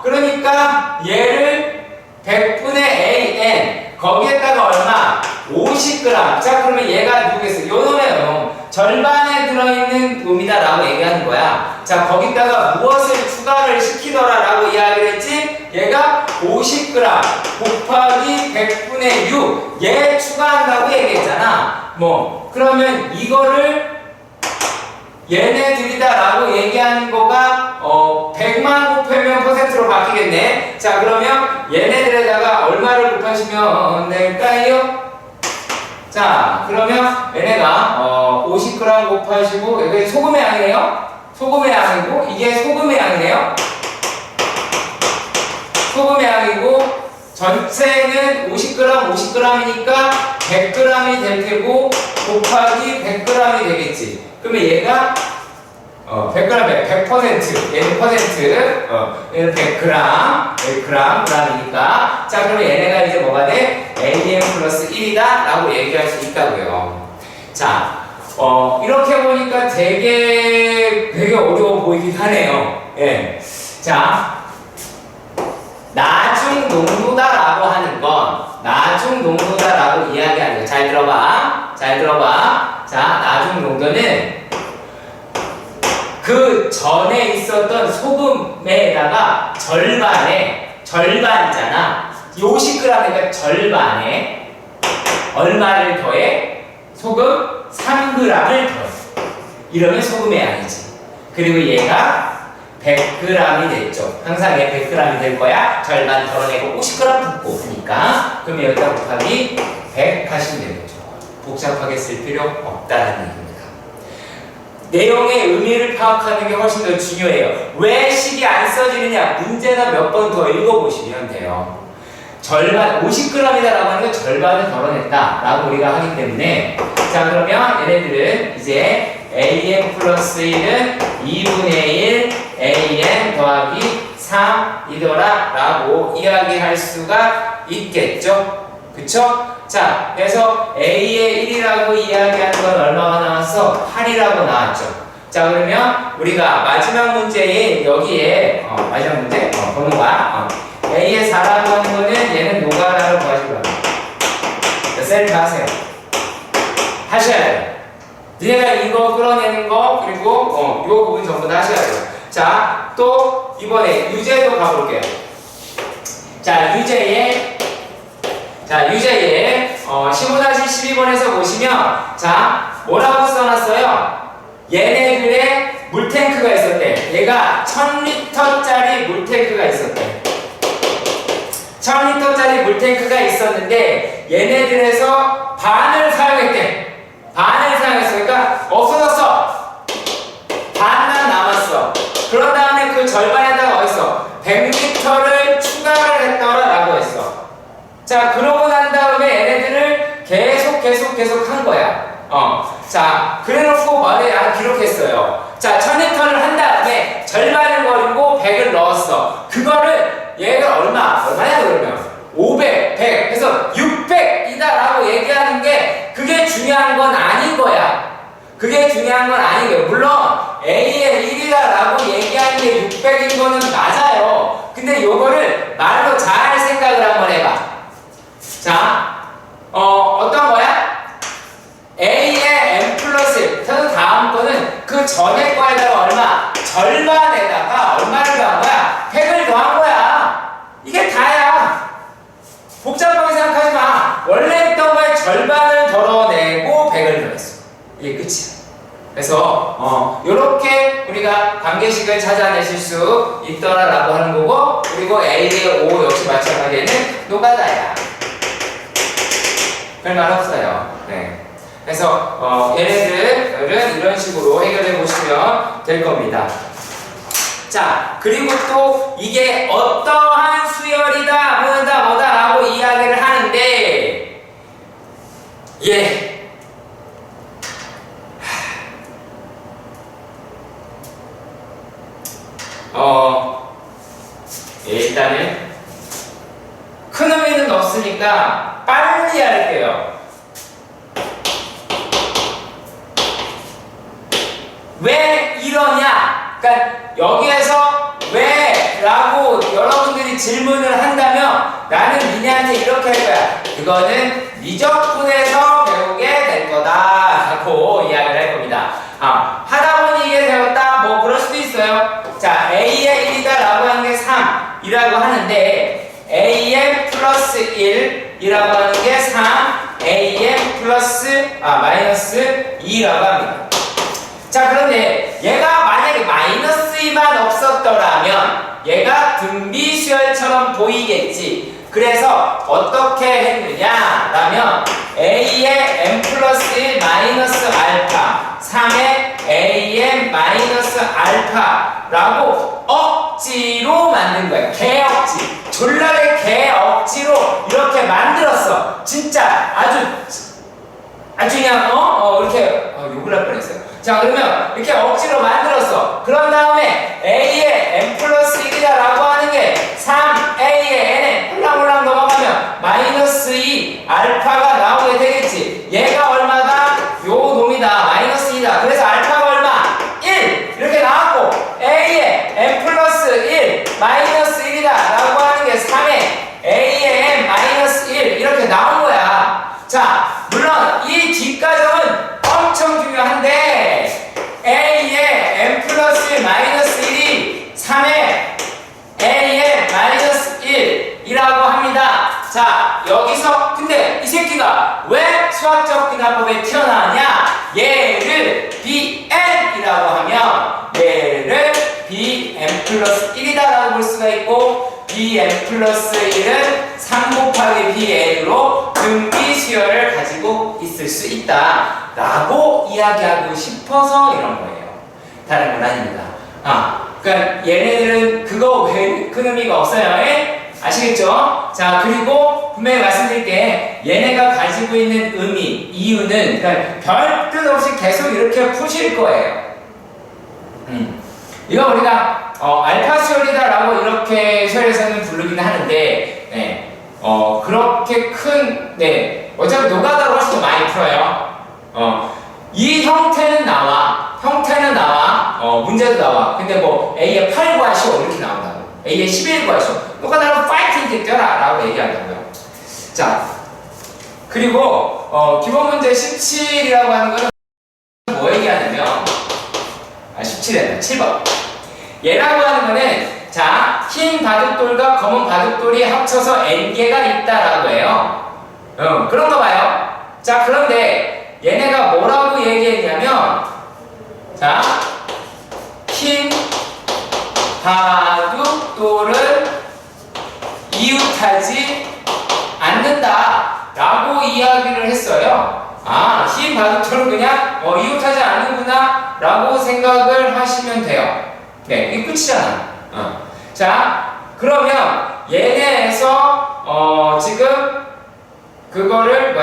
그러니까 얘를 100분의 AN 거기에다가 얼마? 50g. 자, 그러면 얘가 누구겠어? 요 놈의 절반에 들어있는 놈이다 라고 얘기하는 거야. 자, 거기다가 무엇을 추가를 시키더라 라고 이야기를 했지? 얘가 50g 곱하기 100분의 6 얘 추가한다고 얘기했잖아. 그러면 이거를 얘네들이다 라고 얘기하는 거가 100만 곱하면 퍼센트로 바뀌겠네. 자, 그러면 얘네들에다가 얼마를 곱하시면 될까요? 자, 그러면 얘네가 50g 곱하시고 여기 소금의 양이네요. 소금의 양이고 이게 소금의 양이네요. 소금의 양이고 전체는 50g 50g이니까 100g이 될 테고 곱하기 100g이 되겠지. 그러면 얘가 100g 100% 얘는 퍼센트 얘는 100g 100g이니까 자, 그러면 얘네가 이제 뭐가 돼? AN 플러스 1이다 라고 얘기할 수 있다고요. 자, 이렇게 보니까 되게 어려워 보이긴 하네요. 예. 자, 나중 농도다라고 하는 건 나중 농도다라고 이야기하는 거. 잘 들어봐. 잘 들어봐. 자, 나중 농도는 그 전에 있었던 소금에다가 절반이잖아. 50g이니까 절반에 얼마를 더해? 소금 3g을 더해. 이러면 소금의 양이지. 그리고 얘가 100g이 됐죠. 항상 얘 100g이 될 거야. 절반 덜어내고 50g 붓고 하니까. 그럼 여기다 곱하기 100 하시면 되겠죠. 복잡하게 쓸 필요 없다는 얘기입니다. 내용의 의미를 파악하는 게 훨씬 더 중요해요. 왜 식이 안 써지느냐? 문제나 몇 번 더 읽어보시면 돼요. 절반, 50g이다라고 하는 건 절반을 덜어냈다 라고 우리가 하기 때문에 자, 그러면 얘네들은 이제 AN 플러스 1은 2분의 1 AN 더하기 3이더라 라고 이야기할 수가 있겠죠? 그쵸? 자, 그래서 A의 1이라고 이야기하는 건 얼마가 나왔어? 8이라고 나왔죠. 자, 그러면 우리가 마지막 문제인 여기에 마지막 문제 보는 거야. A의 4라고 하는 거는 얘는 노가다로 구하시고 합니다. 셀프 하세요. 하셔야 돼요. 니네가 이거 끌어내는 거 그리고 이거 부분 전부 다 하셔야 돼요. 자, 또 이번에 유제도 가볼게요. 자, 유제에 15-12번에서 보시면 자, 뭐라고 써놨어요? 얘네들의 물탱크가 있었대. 얘가 1000리터짜리 물탱크가 있었대. 1000리터짜리 물탱크가 있었는데 얘네들에서 반을 사용했대. 반을 사용했어. 그러니까 없어졌어. 반만 남았어. 그런 다음에 그 절반에다가 어딨어? 100리터를 추가를 했더라 라고 했어. 자, 그러고 난 다음에 얘네들을 계속 한 거야. 자, 그래놓고 말에 기록했어요. 자, 1000리터를 한 다음에 절반을 버리고 100을 넣었어. 그거를 얘가 얼마냐 그러면 500, 100 해서 600이다 라고 얘기하는 게 그게 중요한 건 아닌 거야. 그게 중요한 건 아니고요. 물론 A의 1이다라고 얘기하는 게 600인 거는 맞아요. 근데 요거를 말로 잘 생각을 한번 해봐. 자, 어떤 거야? A의 M 플러스 1. 그래서 다음 거는 그 전에 거에다가 얼마? 절반에다가 얼마를 더한 거야? 100을 더한 거야. 이게 다야. 복잡하게 생각하지 마. 원래 있던 거에 절반을 덜어내고 100을 더했어. 이게 끝이야. 그래서 요렇게 우리가 관계식을 찾아내실 수 있더라라고 하는 거고, 그리고 A의 5 역시 마찬가지에는 노가다야. 별말 없어요. 네. 그래서 얘네들은 이런 식으로 해결해 보시면 될 겁니다. 자, 그리고 또 이게 어떠한 수열이다, 뭐다라고 이야기를 하는데, 예. 일단은 큰 의미는 없으니까 빨리 할게요. 왜 이러냐? 그러니까 여기에서 왜? 라고 여러분들이 질문을 한다면 나는 니네한테 이렇게 할 거야. 이거는 미적분에서 배우게 될 거다 라고 이야기를 할 겁니다. 하다 보니 이게 되었다, 뭐 그럴 수도 있어요. 자, A의 1이다 라고 하는 게 3이라고 하는데 AM 플러스 1이라고 하는 게 3, AM 플러스 마이너스 2라고 합니다. 자, 그런데 얘가 만약에 마이너스 2만 없었더라면 얘가 등비수열처럼 보이겠지. 그래서 어떻게 했느냐 라면 A의 M 플러스 1 마이너스 알파 3의 AM 마이너스 알파라고 억지로 만든 거예요. 개억지. 졸라게 개억지로 이렇게 만들었어. 진짜 아주 그냥 이렇게 욕을 할 뻔했어요. 자, 그러면 이렇게 억지로 만들었어. 그런 다음에 A의 M 플러스 1이다라고 하는 게 3A의 N에 홀랑홀랑 넘어가면 마이너스 2 알파가 나오게 되겠지. 얘가 얼마다? 요 놈이다. 마이너스 2다. 그래서 알파가 얼마? 1! 이렇게 나왔고 A의 M 플러스 1 마이너스 1이다 라고 하는 게 3의 A의 M 마이너스 1 이렇게 나온 거야. 자, 물론 이 뒷과정은 엄청 중요한데 A의 M 플러스 1 마이너스 1이 3의 A의 마이너스 1이라고 합니다. 자, 여기서 근데 이 새끼가 왜 수학적 분화법에 튀어나왔냐? 얘를 BN이라고 하면 얘를 BN 플러스 1이다라고 볼 수가 있고 BN 플러스 1은 3 곱하기 BN으로 등비수열을 가지고 있을 수 있다 라고 이야기하고 싶어서 이런 거예요. 다른 건 아닙니다. 그러니까 얘네들은 그거 외에 큰 의미가 없어요. 아시겠죠? 자, 그리고 분명히 말씀드릴게, 얘네가 가지고 있는 의미, 이유는 그러니까 별 뜻 없이 계속 이렇게 푸실 거예요. 이거 우리가 알파 수열이다 라고 이렇게 수열에서는 부르긴 하는데, 네, 그렇게 큰, 네, 어차피 노가다로 훨씬 더 많이 풀어요. 이 형태는 나와, 문제도 나와. 근데 뭐 A의 8 구하시오 이렇게 나온다고, A의 11 구하시오, 노가다로 파이팅 뛰어라 라고 얘기한다고요. 자, 그리고 기본 문제 17이라고 하는 거는 뭐 얘기하냐면 17에는 7번. 얘라고 하는 거는, 자, 흰 바둑돌과 검은 바둑돌이 합쳐서 n개가 있다라고 해요. 그런 거 봐요. 자, 그런데 얘네가 뭐라고 얘기했냐면, 자, 흰 바둑돌을 이웃하지 않는다라고 이야기를 했어요. 흰 바둑돌은 그냥 이웃하지 않는구나 라고 생각을 하시면 돼요. 네, 이게 끝이잖아. 자, 그러면 얘네에서 지금 그거를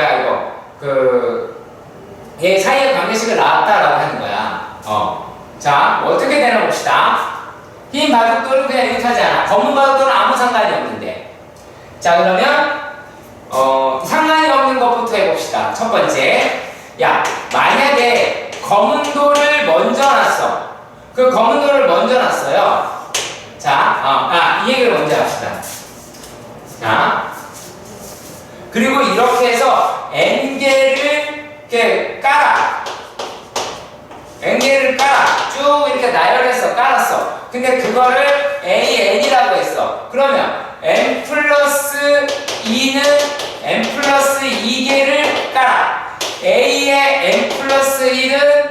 얘 사이의 관계식을 나왔다라고 하는 거야. 자, 어떻게 되나 봅시다. 흰 바둑돌은 그냥 이웃하지 않아. 검은 바둑돌은 아무 상관이 없는데. 자, 그러면 상관이 없는 것부터 해봅시다. 첫 번째, 야, 만약에 검은 돌을 먼저 놨어. 그 검은 돌을 먼저 놨어요. 자, 이 얘기를 먼저 합시다. 자, 그리고 이렇게 해서 n개를 이렇게 깔아. n개를 깔아. 쭉 이렇게 나열해서 깔았어. 근데 그거를 an이라고 했어. 그러면 n 플러스 2는 n 플러스 2개를 깔아. a의 n 플러스 1은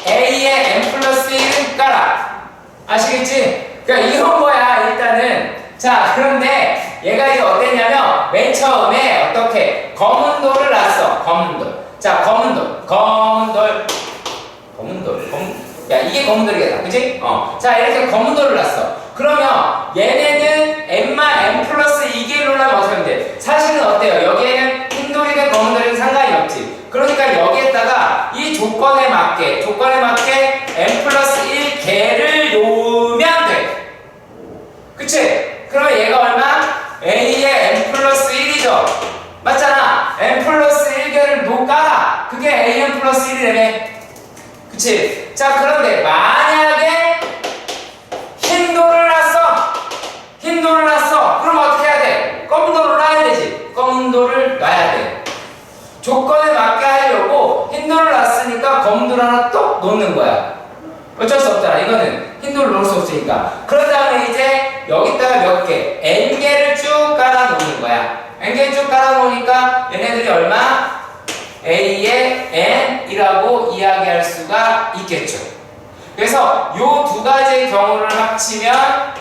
a의 n 플러스 1은 깔아. 아시겠지? 그러니까 이런 거야 일단은. 자, 그런데 얘가 이제 어땠냐면 맨 처음에 어떻게 검은 돌을 놨어. 검은 돌. 자, 검은 돌. 야, 이게 검은 돌이겠다. 그치? 자, 이렇게 검은 돌을 놨어. 그러면 얘네는 n 플러스 2개를 놓으려면 어떻게 하면 돼? 사실은 어때요? 여기에는 흰 돌이든 검은 돌이든 상관이 없지. 그러니까 여기에다가 이 조건에 맞게 n 플러스 1개를 놓으면 돼. 그치? 그러면 얘가 얼마? a의 n 플러스 1이죠. 맞잖아. n 플러스 1개를 깔아. 그게 an 플러스 1이라며. 그치? 자, 그런데 만약에 흰 돌을 놨어. 그럼 어떻게 해야 돼? 검은 돌을 놔야 되지. 검은 돌을 놔야 돼. 조건에 맞게 하려고 흰 돌을 놨으니까 검은 돌 하나 똑 놓는 거야. 어쩔 수 없잖아. 이거는 흰 돌을 놓을 수 없으니까. 그런 다음에 이제 여기다가 몇 개? n개를 쭉 깔아 놓는 거야. n개를 쭉 깔아 놓으니까 얘네들이 얼마? a의 n이라고 이야기할 수가 있겠죠. 그래서 요 두 가지의 경우를 합치면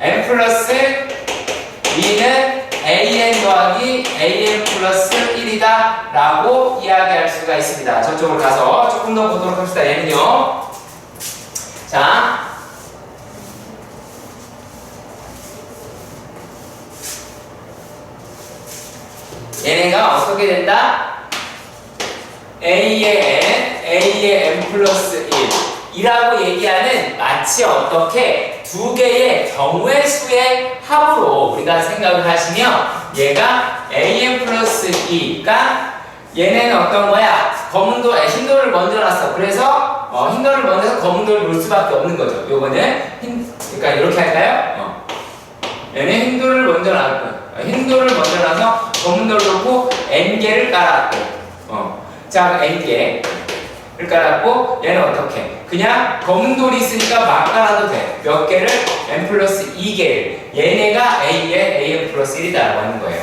n 플러스 2는 an 더하기 an 플러스 1이다 라고 이야기할 수가 있습니다. 저쪽으로 가서 조금 더 보도록 합시다. 얘는요. 자, 얘네가 어떻게 된다? a의 n 플러스 1이라고 얘기하는 마치 어떻게 두 개의 경우의 수의 합으로 우리가 생각을 하시면 얘가 an 플러스 2가 얘네는 어떤 거야? 흰 돌을 먼저 놨어. 그래서 흰 돌을 먼저 해서 검은 돌을 놓을 수밖에 없는 거죠. 요거는 그러니까 이렇게 할까요? 얘는 흰 돌을 먼저 놔서 검은 돌을 놓고 n개를 깔았고 자, n개를 깔았고 얘는 어떻게? 그냥 검은 돌이 있으니까 막 깔아도 돼. 몇 개를? n 플러스 2개를. 얘네가 a의 an 플러스 1이다 라고 하는 거예요.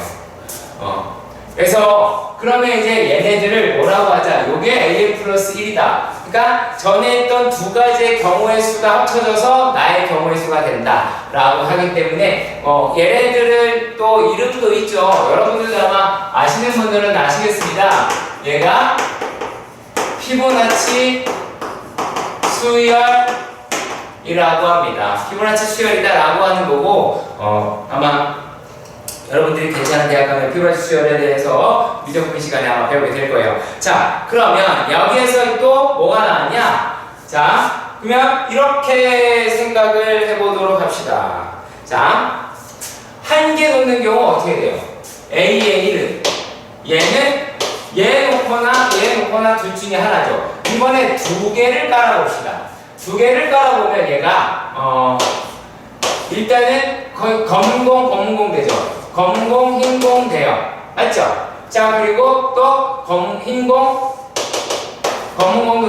그래서 그러면 이제 얘네들을 뭐라고 하자? 요게 an 플러스 1이다. 그러니까 전에 했던 두 가지의 경우의 수가 합쳐져서 나의 경우의 수가 된다 라고 하기 때문에 얘네들은 또 이름도 있죠. 여러분들도 아마 아시는 분들은 아시겠습니다. 얘가 피보나치 수열이라고 합니다. 피보나치 수열이다 라고 하는 거고 아마 여러분들이 괜찮은 대학 가면 피보나치 수열에 대해서 미적분 시간에 아마 배우게 될 거예요. 자, 그러면 여기에서 또 뭐가 나왔냐? 자, 그러면 이렇게 생각을 해보도록 합시다. 자, 한 개 놓는 경우 어떻게 돼요? a의 1은 얘는 얘 놓거나 둘 중에 하나죠. 이번에 두 개를 깔아봅시다. 두 개를 깔아보면 얘가 일단은 검은공 되죠. 검은공, 흰공 돼요. 맞죠? 자, 그리고 또 검은공도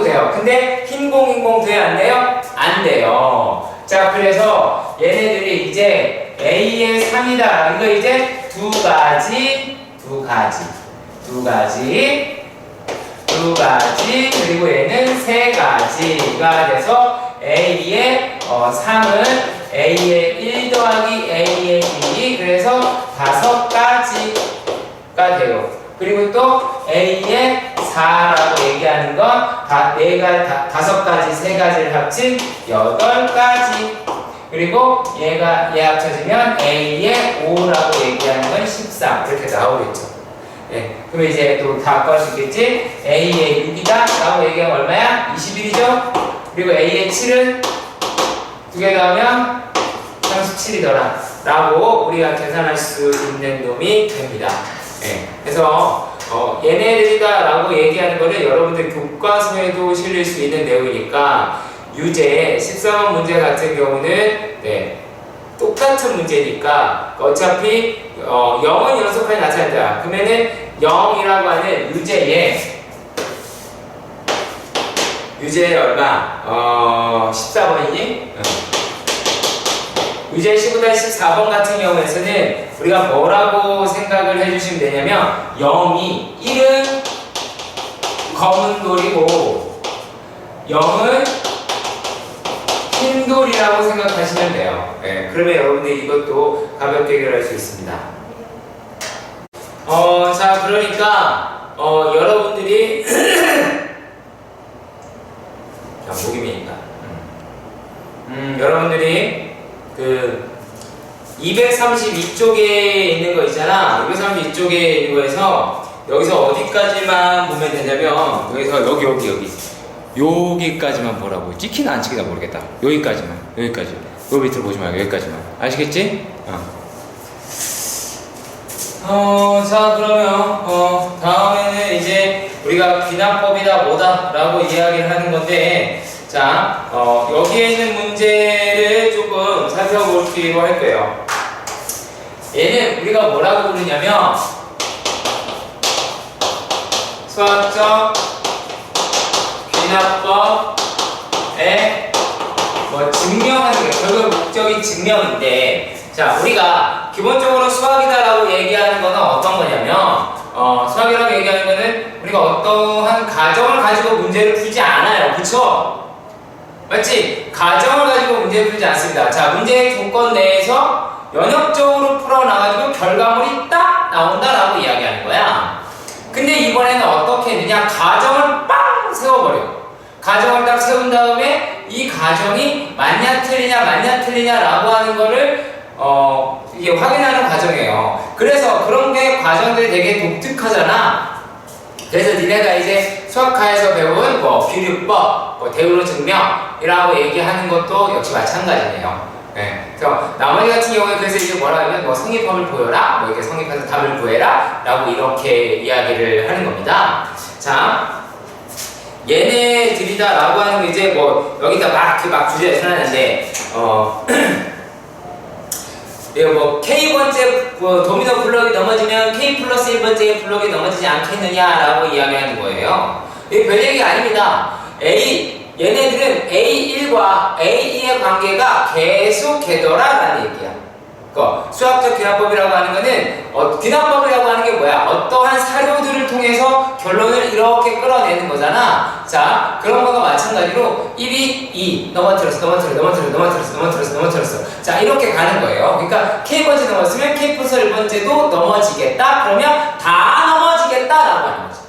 돼요. 근데 흰공 돼요? 안 돼요? 안 돼요. 자, 그래서 얘네들이 이제 A의 3이다. 이거 이제 두 가지, 그리고 얘는 세 가지가 돼서 A의 3은 A의 1 더하기 A의 2, 그래서 5가지가 돼요. 그리고 또 A의 4라고 얘기하는 건 5가지, 3가지를 합친 8가지. 그리고 얘 합쳐지면 A의 5라고 얘기하는 건 13. 이렇게 나오겠죠. 네, 그럼 이제 또 다 구할 수 있겠지? A의 6이다 라고 얘기하면 얼마야? 21이죠? 그리고 A의 7은 두 개 더하면 37이더라 라고 우리가 계산할 수 있는 놈이 됩니다. 네, 그래서 얘네들이다라고 얘기하는 거는 여러분들 교과서에도 실릴 수 있는 내용이니까 유제 13번 문제 같은 경우는 똑같은 문제니까 어차피 0은 연속하게 나타난다. 그러면은 0이라고 하는 유제의 얼마? 14번이니? 유제 15-14번 같은 경우에서는 우리가 뭐라고 생각을 해주시면 되냐면 0이 1은 검은 돌이고 0은 흰 돌이라고 생각하시면 돼요. 그러면 여러분들 이것도 가볍게 해결할 수 있습니다. 자, 그러니까 여러분들이 목이 메인다. 여러분들이 그 232쪽에 있는 거 있잖아. 232쪽에 있는 거에서 여기서 어디까지만 보면 되냐면 여기서 여기까지만 보라고. 찍히나 안 찍히나 모르겠다. 여기까지. 요 밑으로 보지 말고 여기까지만. 아시겠지? 자, 그러면 다음에는 이제 우리가 귀납법이다 뭐다 라고 이야기를 하는 건데, 자, 여기에 있는 문제를 조금 살펴보기로 할 거예요. 얘는 우리가 뭐라고 부르냐면 수학적 귀납법의 증명하는 거예요. 결국 목적이 증명인데, 자, 우리가 기본적으로 수학이다라고 얘기하는 거는 어떤 거냐면, 수학이라고 얘기하는 거는 우리가 어떠한 가정을 가지고 문제를 풀지 않아요. 그쵸? 맞지? 가정을 가지고 문제를 풀지 않습니다. 자, 문제의 조건 내에서 연역적으로 풀어나가지고 결과물이 딱 나온다라고 이야기하는 거야. 근데 이번에는 어떻게 했느냐? 가정을 빵 세워버려. 가정을 딱 세운 다음에 이 가정이 맞냐 틀리냐라고 하는 거를 이게 확인하는 과정이에요. 그래서 그런 게 과정들이 되게 독특하잖아. 그래서 니네가 이제 수학과에서 배운 비율법, 대우로 증명이라고 얘기하는 것도 역시 마찬가지네요. 그래서 나머지 같은 경우에 그래서 이제 뭐라 하면 성립법을 보여라, 이렇게 성립해서 답을 구해라 라고 이렇게 이야기를 하는 겁니다. 자, 얘네들이다 라고 하는 게 이제 여기다 막 주제를 써놨는데 K번째 도미노 블럭이 넘어지면 K 플러스 1번째 블럭이 넘어지지 않겠느냐라고 이야기하는 거예요. 이게 별 얘기가 아닙니다. 얘네들은 A1과 A2의 관계가 계속되더라라는 얘기야. 수학적 귀납법이라고 하는 거는 귀납법이라고 하는 게 뭐야? 어떠한 사료들을 통해서 결론을 이렇게 끌어내는 거잖아. 자, 그런 거가 마찬가지로 1이 2 넘어뜨렸어. 자, 이렇게 가는 거예요. 그러니까 K번째 넘었으면 K 플러스 1번째도 넘어지겠다. 그러면 다 넘어지겠다라고 하는 거죠.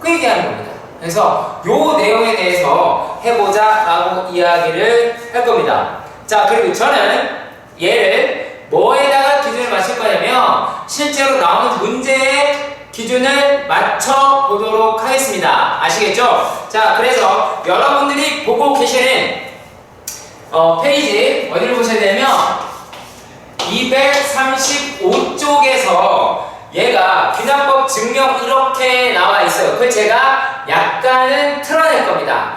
그 얘기하는 겁니다. 그래서 요 내용에 대해서 해보자 라고 이야기를 할 겁니다. 자, 그리고 저는 얘를 뭐에다가 기준을 맞출 거냐면 실제로 나오는 문제의 기준을 맞춰보도록 하겠습니다. 아시겠죠? 자, 그래서 여러분들이 보고 계시는 페이지 어디를 보셔야 되냐면 235쪽에서 얘가 귀납법 증명 이렇게 나와 있어요. 그걸 제가 약간은 틀어낼 겁니다.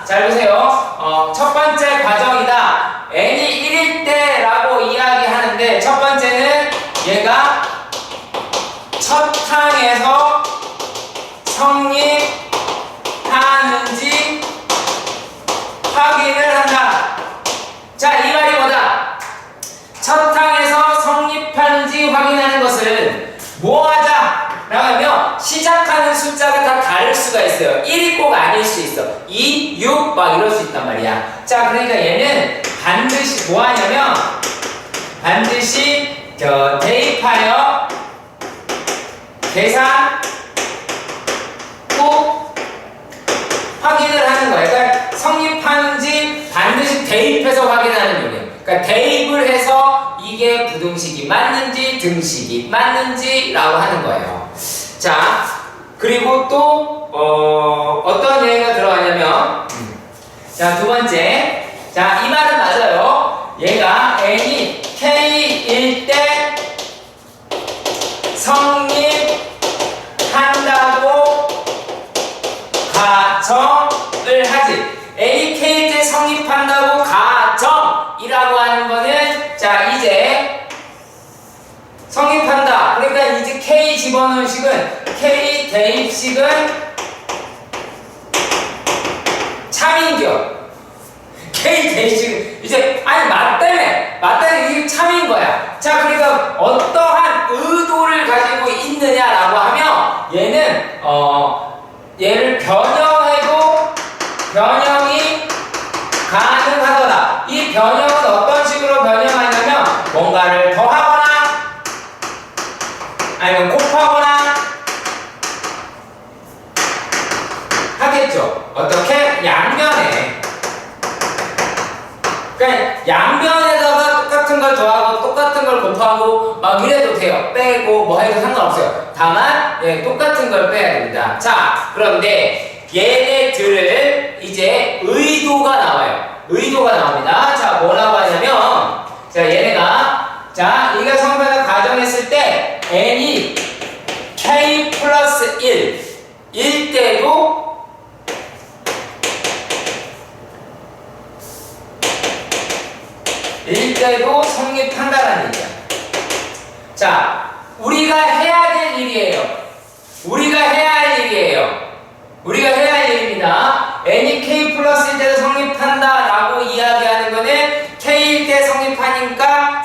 잘 보세요. 첫 번째 과정이다. n이 1일 때라고 이야기하는데 첫 번째는 얘가 첫 항에서 성립하는지 확인을 한다. 자, 이 말이 뭐다? 첫 항에서 성립하는지 확인하는 것은 뭐 하자? 라고 하면 시작하는 숫자가 다 다를 수가 있어요. 1이 꼭 아닐 수 있어. 2, 6 막 이럴 수 있단 말이야. 자, 그러니까 얘는 반드시 뭐 하냐면 반드시 대입하여 계산 꼭 확인을 하는 거야. 그러니까 성립하는지 반드시 대입해서 확인하는 거예요. 그러니까 대입을 해서 이게 부등식이 맞는지 등식이 맞는지 라고 하는 거예요. 자, 그리고 또 어떤 얘기가 들어가냐면 자, 두 번째, 자, 이 말은 맞아요. 얘가 n이 k일 때 성립한다고 가정을 하지. AK일 때 성립한다고 가정이라고 하는 거는 자 이제 성립한다. 그러니까 이제 K 집어넣은 식은 K 대입식은 참인격. K 대입식은 이제 아니 맞다며 이게 참인 거야. 자 그러니까 어떠한 의도를 가지고 있느냐라고 하면 얘는 얘를 변형해도 변형이 가능하더라. 이 변형은 어떤 식으로 변형하냐면 뭔가를 더하거나 아니면 곱하거나 하겠죠. 어떻게? 양면에. 그러니까 양면에다가 똑같은 걸 더하고 똑같은 걸 곱하고 막 이래도 돼요. 빼고 뭐 해도 상관없어요. 다만 똑같은 걸 빼야 됩니다. 자 그런데 얘네들을 이제 의도가 나와요. 의도가 나옵니다. 자 뭐라고 하냐면 자 얘네가 자 이가 성변을 가정했을 때 n이 k 플러스 1일 때도 성립한다라는 얘기야. 자, 우리가 해야 될 일이에요. 우리가 해야 할 일입니다. n이 k 플러스 1 때도 성립한다라고 이야기하는 거는 k일 때 성립한다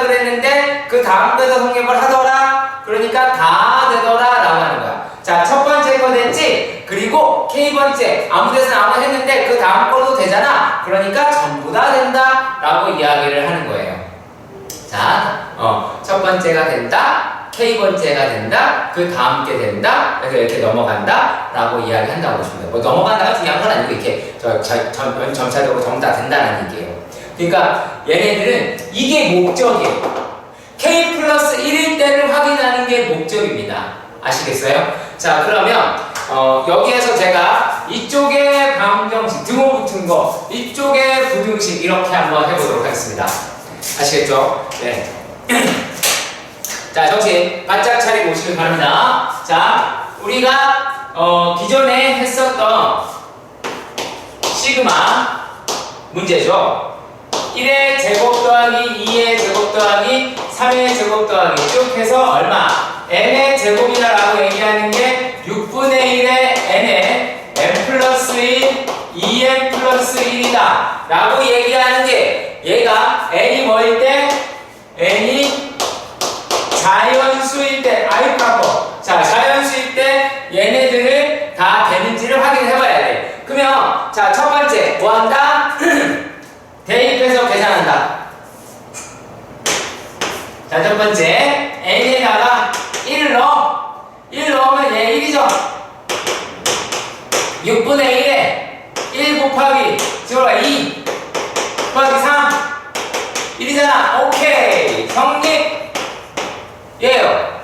그랬는데 그 다음 때도 성립을 하더라. 그러니까 다 되더라 라고 하는 거야. 자, 첫 번째 거 됐지? 그리고 k번째 아무 데서나 아무 했는데 그 다음 거도 되잖아. 그러니까 전부 다 된다 라고 이야기를 하는 거예요. 자, 첫 번째가 된다, k번째가 된다, 그 다음 게 된다, 그래서 이렇게 넘어간다 라고 이야기한다고 보시면 돼요. 뭐 넘어간다가 중요한 건 아니고 이렇게 점차적으로 전부 다 된다는 얘기예요. 그러니까 얘네들은 이게 목적이에요. k 플러스 1일 때를 확인하는 게 목적입니다. 아시겠어요? 자 그러면 여기에서 제가 이쪽에 방정식 등호 붙은 거, 이쪽에 부등식 이렇게 한번 해보도록 하겠습니다. 아시겠죠? 네. 자 정신 바짝 차리고 오시길 바랍니다. 자 우리가 기존에 했었던 시그마 문제죠. 1의 제곱 더하기 2의 제곱 더하기 3의 제곱 더하기 쭉 해서 얼마? n의 제곱이다 라고 얘기하는 게 6분의 1의 n의 n 플러스 1 2n 플러스 1이다 라고 얘기하는 게 얘가 n이 뭐일 때? n이 자연수일 때 자 자연수일 때 얘네들을 다 되는지를 확인해 봐야 돼. 그러면 자 첫 번째 뭐 한다? 대입해서 계산한다. 자, 첫 번째 n에다가 1을 넣어. 1 넣으면 얘 1이죠. 6분의 1에 1 곱하기 지워라 2 곱하기 3 1이잖아. 오케이 성립 예요.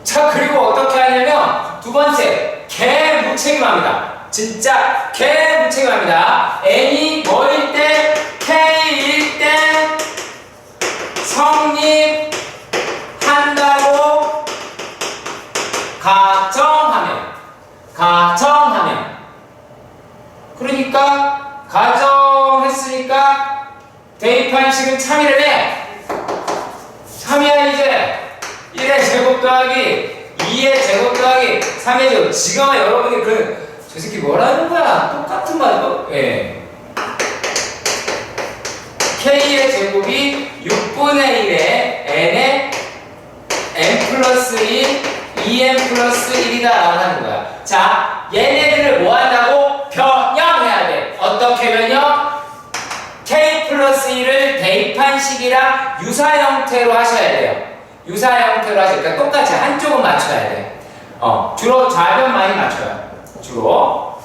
자 그리고 어떻게 하냐면 두 번째 개무책임합니다. 진짜 개무책임합니다. n이 뭐일 때? k일 때 성립한다고 가정하면 그러니까 가정했으니까 대입한 식은 참이를 해. 참이야 이제 1의 제곱 더하기 2의 제곱 더하기 3의 제곱. 지금 여러분이 저 새끼 뭐라는 거야? 똑같은 말도? 예. k의 제곱이 6분의 1의 n의 n 플러스 1 2n 플러스 1이다 라고 하는 거야. 자 얘네들을 뭐 한다고? 변형해야 돼. 어떻게 변형? k 플러스 1을 대입한 식이랑 유사 형태로 하셔야 돼요. 유사 형태로 하셔야 돼. 그러니까 똑같이 한쪽은 맞춰야 돼. 주로 좌변 많이 맞춰요. 주로.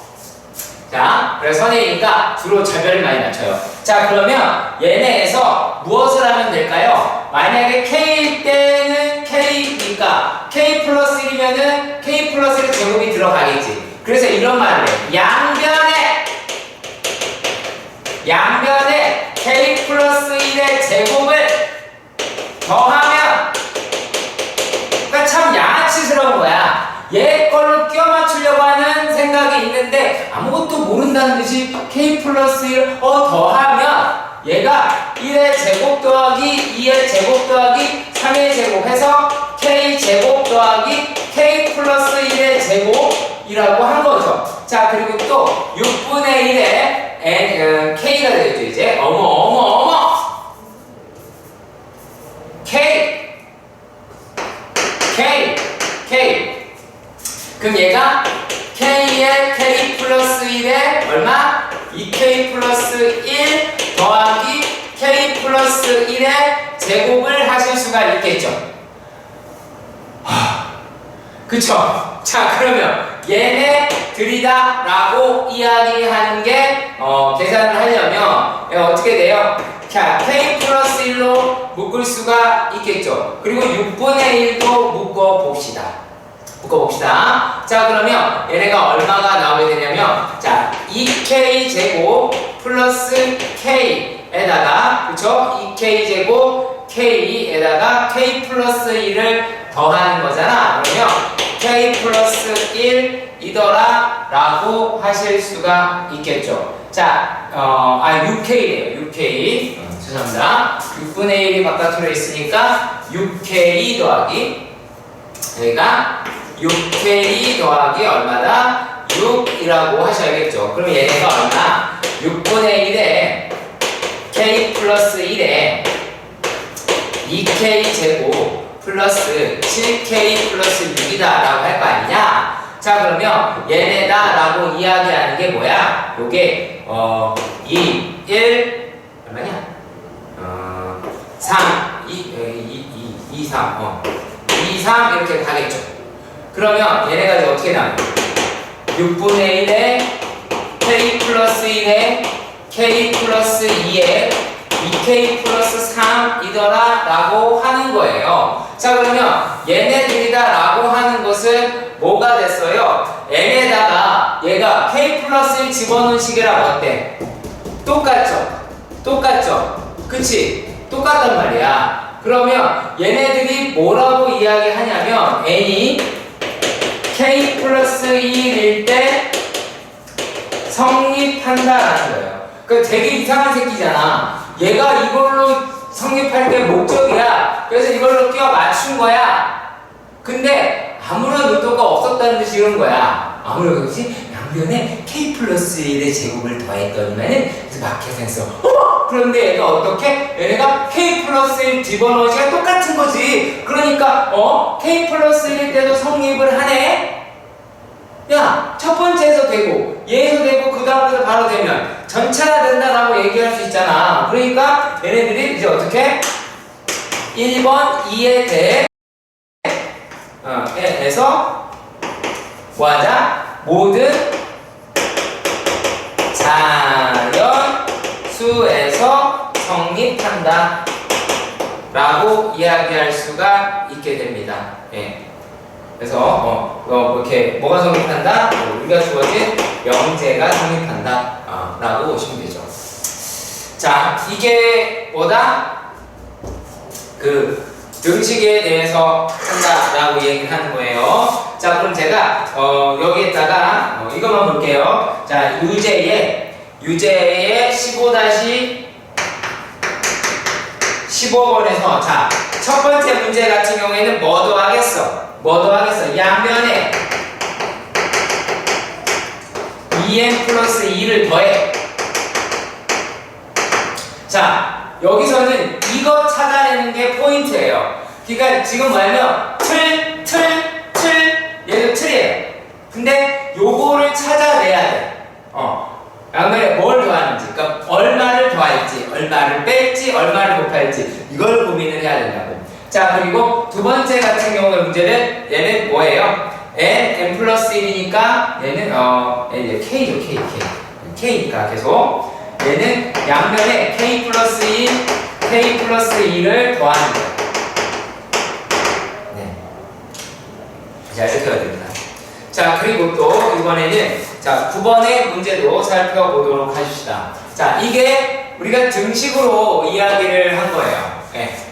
자, 그래서 선생님이니까 주로 좌변을 많이 맞춰요. 자, 그러면 얘네에서 무엇을 하면 될까요? 만약에 k일 때는 k니까 k 플러스 1이면은 k 플러스 1 제곱이 들어가겠지. 그래서 이런 말을 해. 양변에 k 플러스 1의 제곱을 더하면 그러니까 참 있는데 아무것도 모른다는 듯이 k 플러스 1 더하면 얘가 1의 제곱 더하기 2의 제곱 더하기 3의 제곱해서 k 제곱 더하기 k 플러스 1의 제곱이라고 한 거죠. 자, 그리고 또 6분의 1의 k가 되겠죠. 이제 어머 k 그럼 얘가 k의 k 플러스 1에 얼마? 2k 플러스 1 더하기 k 플러스 1의 제곱을 하실 수가 있겠죠. 그쵸? 자, 그러면 얘네들이다 라고 이야기하는 게 계산을 하려면 어떻게 돼요? 자, k 플러스 1로 묶을 수가 있겠죠. 그리고 6분의 1도 묶어봅시다. 자, 그러면 얘네가 얼마가 나오게 되냐면, 자, 2k 제곱 플러스 k에다가, 그쵸? 2k 제곱 k에다가 k 플러스 1을 더하는 거잖아. 그러면 k 플러스 1이더라 라고 하실 수가 있겠죠. 자, 6k래요. 6k. 죄송합니다. 6분의 1이 바깥으로 있으니까 6k 더하기, 여기가 6k 더하기 얼마다? 6이라고 하셔야겠죠. 그럼 얘네가 얼마? 6분의 1에 k 플러스 1에 2k 제곱 플러스 7k 플러스 6이다 라고 할 거 아니냐? 자, 그러면 얘네다 라고 이야기하는 게 뭐야? 요게 2, 1 얼마냐? 3, 2, 3 2, 3 이렇게 가겠죠. 그러면 얘네가 이제 어떻게 나와요? 6분의 1에 k 플러스 1에 k 플러스 2에 2k 플러스 3이더라 라고 하는 거예요. 자, 그러면 얘네들이다 라고 하는 것은 뭐가 됐어요? n에다가 얘가 k 플러스 1 집어넣은 식이라고 어때? 똑같죠? 그치? 똑같단 말이야. 그러면 얘네들이 뭐라고 이야기하냐면 n이 k 플러스 1일 때 성립한다라는 거예요. 그러니까 되게 이상한 새끼잖아. 얘가 이걸로 성립할 게 목적이야. 그래서 이걸로 끼워 맞춘 거야. 근데 아무런 의도가 없었다는 듯이 이런 거야. 아무런 의도지? 양변에 k 플러스 1의 제곱을 더했더니만은 그래서 막 계산했어. 그런데 얘가 어떻게? 얘네가 k 플러스 1 집어넣은 시가 똑같은 거지. 그러니까 k 플러스 1일 때도 성립을 하네. 야, 첫 번째에서 되고 얘에서 되고 그 다음에서 바로 되면 전체가 된다라고 얘기할 수 있잖아. 그러니까 얘네들이 이제 어떻게? 1번 2에 대해 에서 뭐하자? 모든 자연수에서 성립한다 라고 이야기할 수가 있게 됩니다. 예. 그래서 이렇게 뭐가 성립한다? 우리가 주어진 명제가 성립한다 라고 보시면 되죠. 자, 이게 뭐다? 그 등식에 대해서 한다라고 얘기하는 거예요. 자, 그럼 제가 여기에다가 이것만 볼게요. 자, 유제에 15번에서 자, 첫 번째 문제 같은 경우에는 뭐 더하겠어? 양면에 2n 플러스 2를 더해. 자, 여기서는 이거 찾아내는 게 포인트예요. 그러니까 지금 뭐냐면 얘도 틀이에요. 근데 요거를 찾아내야 돼. 양면에 뭘 더하는지, 그러니까 얼마를 더할지, 얼마를 뺄지, 얼마를 곱할지 이걸 고민을 해야 된다고. 자, 그리고 두 번째 같은 경우의 문제는 얘는 뭐예요? n 플러스 1이니까 얘는 k죠, k니까 계속 얘는 양면에 k 플러스 1, k 플러스 2를 더하는 거예요. 네. 자, 이렇게 해야 됩니다. 자, 그리고 또 이번에는 자, 9번의 문제도 살펴보도록 하십시다. 자, 이게 우리가 등식으로 이야기를 한 거예요. 네.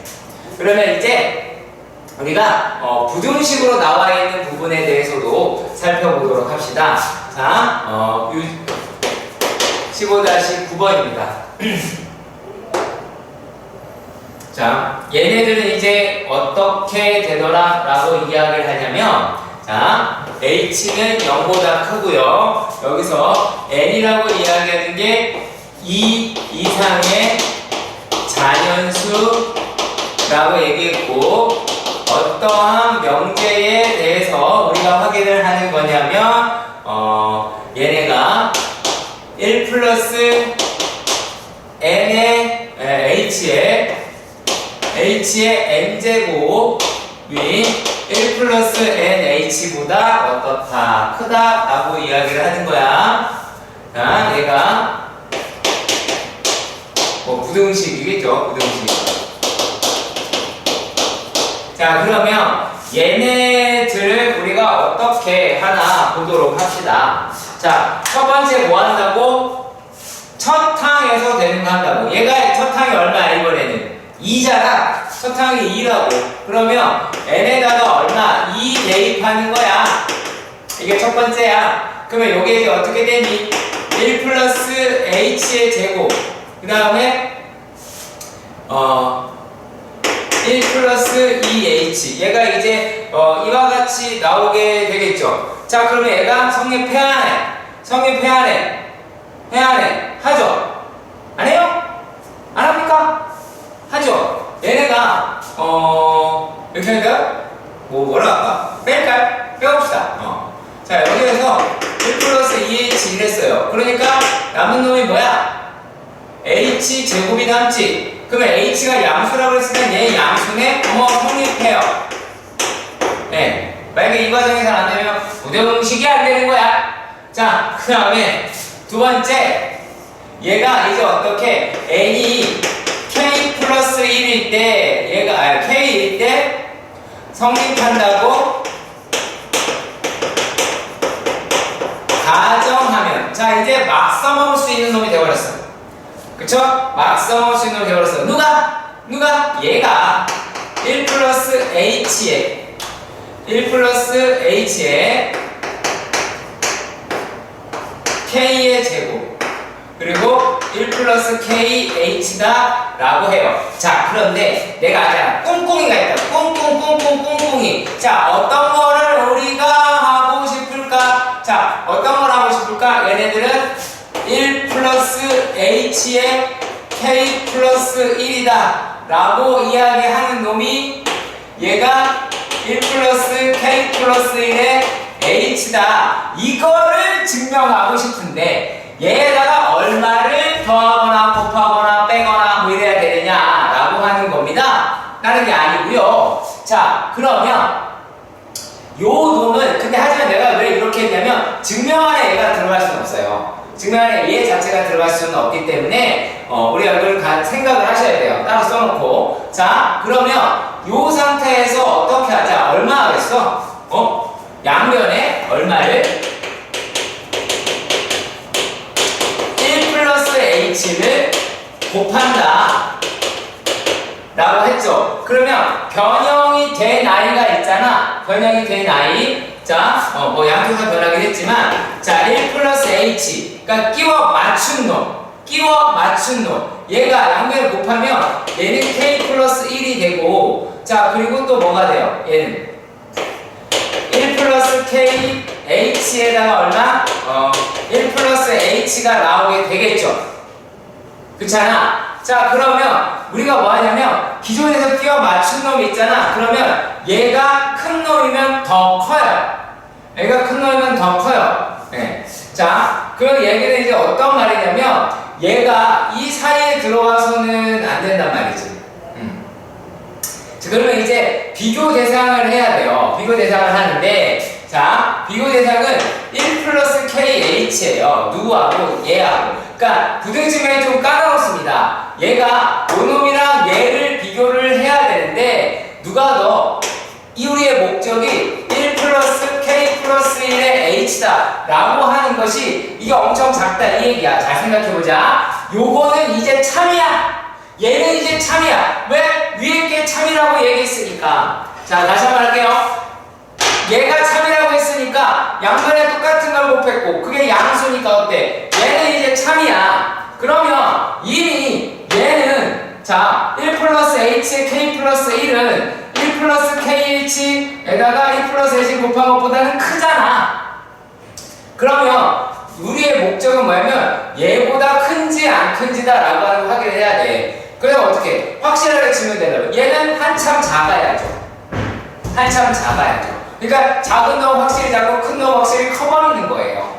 그러면 이제 우리가 부등식으로 나와 있는 부분에 대해서도 살펴보도록 합시다. 자, 15-9번입니다. 자, 얘네들은 이제 어떻게 되더라? 라고 이야기를 하냐면, 자, h는 0보다 크고요. 여기서 n이라고 이야기하는 게 2 이상의 자연수라고 얘기했고, 어떠한 명제에 대해서 우리가 확인을 하는 거냐면, 얘네가 1 플러스 n의 h의 n제곱이 1 플러스 nh보다 어떻다, 크다 라고 이야기를 하는 거야. 자, 얘가 부등식이겠죠, 부등식. 자, 그러면 얘네들을 우리가 어떻게 하나 보도록 합시다. 자, 첫 번째 뭐 한다고? 첫 항에서 되는 거 한다고. 얘가 첫 항이 얼마야, 이번에는? 2잖아. 첫 항이 2라고. 그러면 n에다가 얼마? 2 대입하는 거야. 이게 첫 번째야. 그러면 요게 이제 어떻게 되니? 1 플러스 h의 제곱. 그 다음에 1 플러스 2h. 얘가 이제 이와 같이 나오게 되겠죠. 자, 그러면 얘가 성립해야 해. 하죠? 안 해요? 안 합니까? 하죠? 얘네가 이렇게 할까요? 뭐라 할까? 뺄까요? 빼봅시다. 자, 여기에서 1 플러스 2h 이랬어요. 그러니까 남은 놈이 뭐야? h 제곱이 남지. 그러면 h가 양수라고 했으면 얘 양수네? 성립해요. 네. 만약에 이 과정에서 안 되면 부등식이 안 되는 거야. 자, 그 다음에 두 번째, 얘가 이제 어떻게 n이 k 플러스 1일 때, 얘가 k일 때 성립한다고 가정하면, 자, 이제 막 써먹을 수 있는 놈이 되어버렸어. 그쵸? 막 써먹을 수 있는 놈이 되어버렸어. 누가? 얘가 1 플러스 h에 k의 제곱 그리고 1 플러스 kh다 라고 해요. 자, 그런데 내가 아까 꿍꿍이가 있다. 꿍꿍. 자, 어떤 거를 우리가 하고 싶을까? 자, 어떤 걸 하고 싶을까? 얘네들은 1 플러스 h의 k 플러스 1이다 라고 이야기하는 놈이 얘가 1 플러스 k 플러스 1의 h다. 이거를 증명하고 싶은데 얘에다가 얼마를 더하거나 곱하거나 빼거나 뭐 이래야 되느냐 라고 하는 겁니다. 다른 게 아니고요. 자, 그러면 요 놈은, 근데 하지만 내가 왜 이렇게 했냐면 증명 안에 얘가 들어갈 수는 없어요. 증명 안에 얘 자체가 들어갈 수는 없기 때문에 우리가 이걸 생각을 하셔야 돼요. 따로 써놓고. 자, 그러면 요 상태에서 어떻게 하자? 얼마 하겠어? 양변에 얼마를? 1 플러스 h를 곱한다 라고 했죠. 그러면 변형이 된 i가 있잖아. 변형이 된 i. 자, 양쪽에서 변하긴 했지만, 자, 1 플러스 h. 그러니까 끼워 맞춘 놈. 얘가 양변을 곱하면 얘는 k 플러스 1이 되고, 자, 그리고 또 뭐가 돼요? 얘는 1 플러스 k h에다가 얼마? 1 플러스 h가 나오게 되겠죠. 그렇잖아. 자, 그러면 우리가 뭐 하냐면 기존에서 끼워 맞춘 놈이 있잖아. 그러면 얘가 큰 놈이면 더 커요. 네. 자, 그럼 얘기는 이제 어떤 말이냐면 얘가 이 사이에 들어와서는 안 된단 말이지. 자, 그러면 이제 비교 대상을 해야 돼요. 비교 대상을 하는데, 자, 비교 대상은 1 플러스 KH예요. 누구하고? 얘하고. 그러니까 부등식면이 좀 까다롭습니다. 얘가 요놈이랑 얘를 비교를 해야 되는데, 누가 더? 이 우리의 목적이 1 플러스 K 플러스 1의 H다 라고 하는 것이 이게 엄청 작다 이 얘기야. 잘 생각해보자. 요거는 이제 참이야. 얘는 이제 참이야. 왜? 위에 게 참이라고 얘기했으니까. 자, 다시 한번 할게요. 얘가 참이라고 했으니까 양변에 똑같은 걸 곱했고 그게 양수니까 어때? 얘는 이제 참이야. 그러면 이미 얘는 자 1 플러스 h k 플러스 1은 1 플러스 kh에다가 1 플러스 h 곱한 것보다는 크잖아. 그러면 우리의 목적은 뭐냐면 얘보다 큰지 안 큰지다 라고 하는 거 확인을 해야 돼. 그래서 어떻게 확실하게 증명되려면 얘는 한참 작아야죠. 한참 작아야죠. 그러니까 작은 놈 확실히 작고 큰 놈 확실히 커버리는 거예요.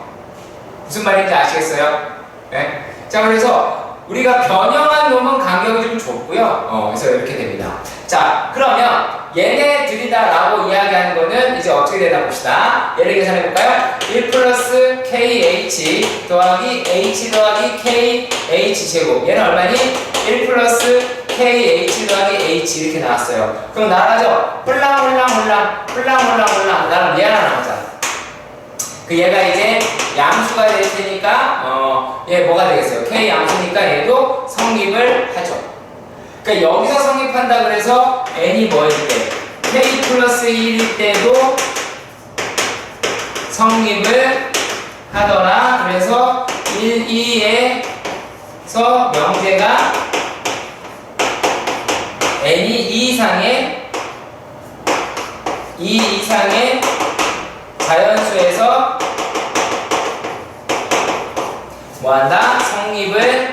무슨 말인지 아시겠어요? 네? 자, 그래서 우리가 변형한 놈은 간격이 좀 좁고요. 그래서 이렇게 됩니다. 자, 그러면 얘네들이다라고 이야기하는 거는 이제 어떻게 되나 봅시다. 얘를 계산해 볼까요? 1 플러스 kh 더하기 h 더하기 kh 제곱. 얘는 얼마니? 1 플러스 kh 더하기 h 이렇게 나왔어요. 그럼 나라죠? 홀랑홀랑홀랑 홀랑홀랑홀랑 나는 얘 하나 남았잖아. 그 얘가 이제 양수가 될 테니까 얘 뭐가 되겠어요? k 양수니까 얘도 성립을 하죠. 그러니까 여기서 성립한다 그래서 n이 뭐일 때? k 플러스 1일 때도 성립을 하더라. 그래서 1, 2에서 명제가 n이 2 이상의 자연수에서 뭐한다? 성립을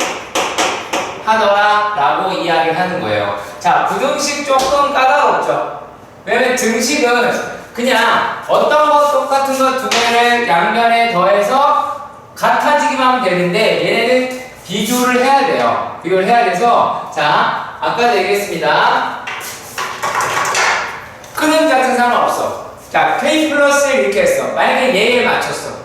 하더라 라고 이야기를 하는 거예요. 자, 부등식 조금 까다롭죠. 왜냐면 등식은 그냥 어떤 거 똑같은 거 두 개를 양면에 더해서 같아지기만 하면 되는데 얘네는 비교를 해야 돼요. 비교를 해야 돼서 자, 아까도 얘기했습니다. 큰 같은 상관없어. 자, k 플러스 이렇게 했어. 만약에 얘에 맞췄어.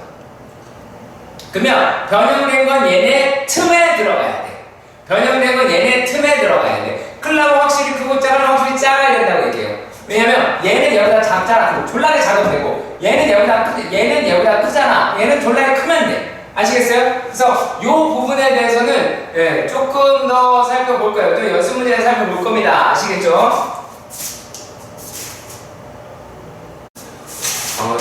그러면 변형된 건 얘네 틈에 들어가야 돼. 변형된 건 얘네 틈에 들어가야 돼. 클라고 확실히 크고 작은 확실히 작아야 된다고 얘기해요. 왜냐면 얘는 여기다 작잖아. 졸라게 작으면 되고 얘는 여기다 크잖아. 얘는 졸라게 크면 돼. 아시겠어요? 그래서 이 부분에 대해서는 조금 더 살펴볼 거예요. 또 연습 문제를 살펴볼 겁니다. 아시겠죠?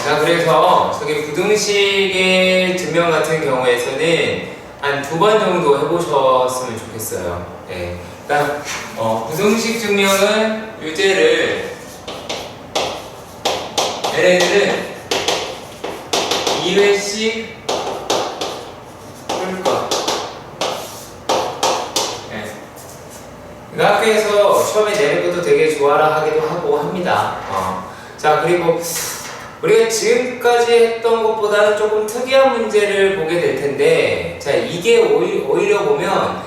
자, 그래서 저기 부등식의 증명 같은 경우에서는 한 2번 정도 해보셨으면 좋겠어요. 네. 그러니까 부등식 증명은 유제를 얘네들은 2회씩 풀 것. 네. 학교에서 시험에 내는 것도 되게 좋아라 하기도 하고 합니다. 자, 그리고 우리가 지금까지 했던 것보다는 조금 특이한 문제를 보게 될 텐데, 자, 이게 오히려 보면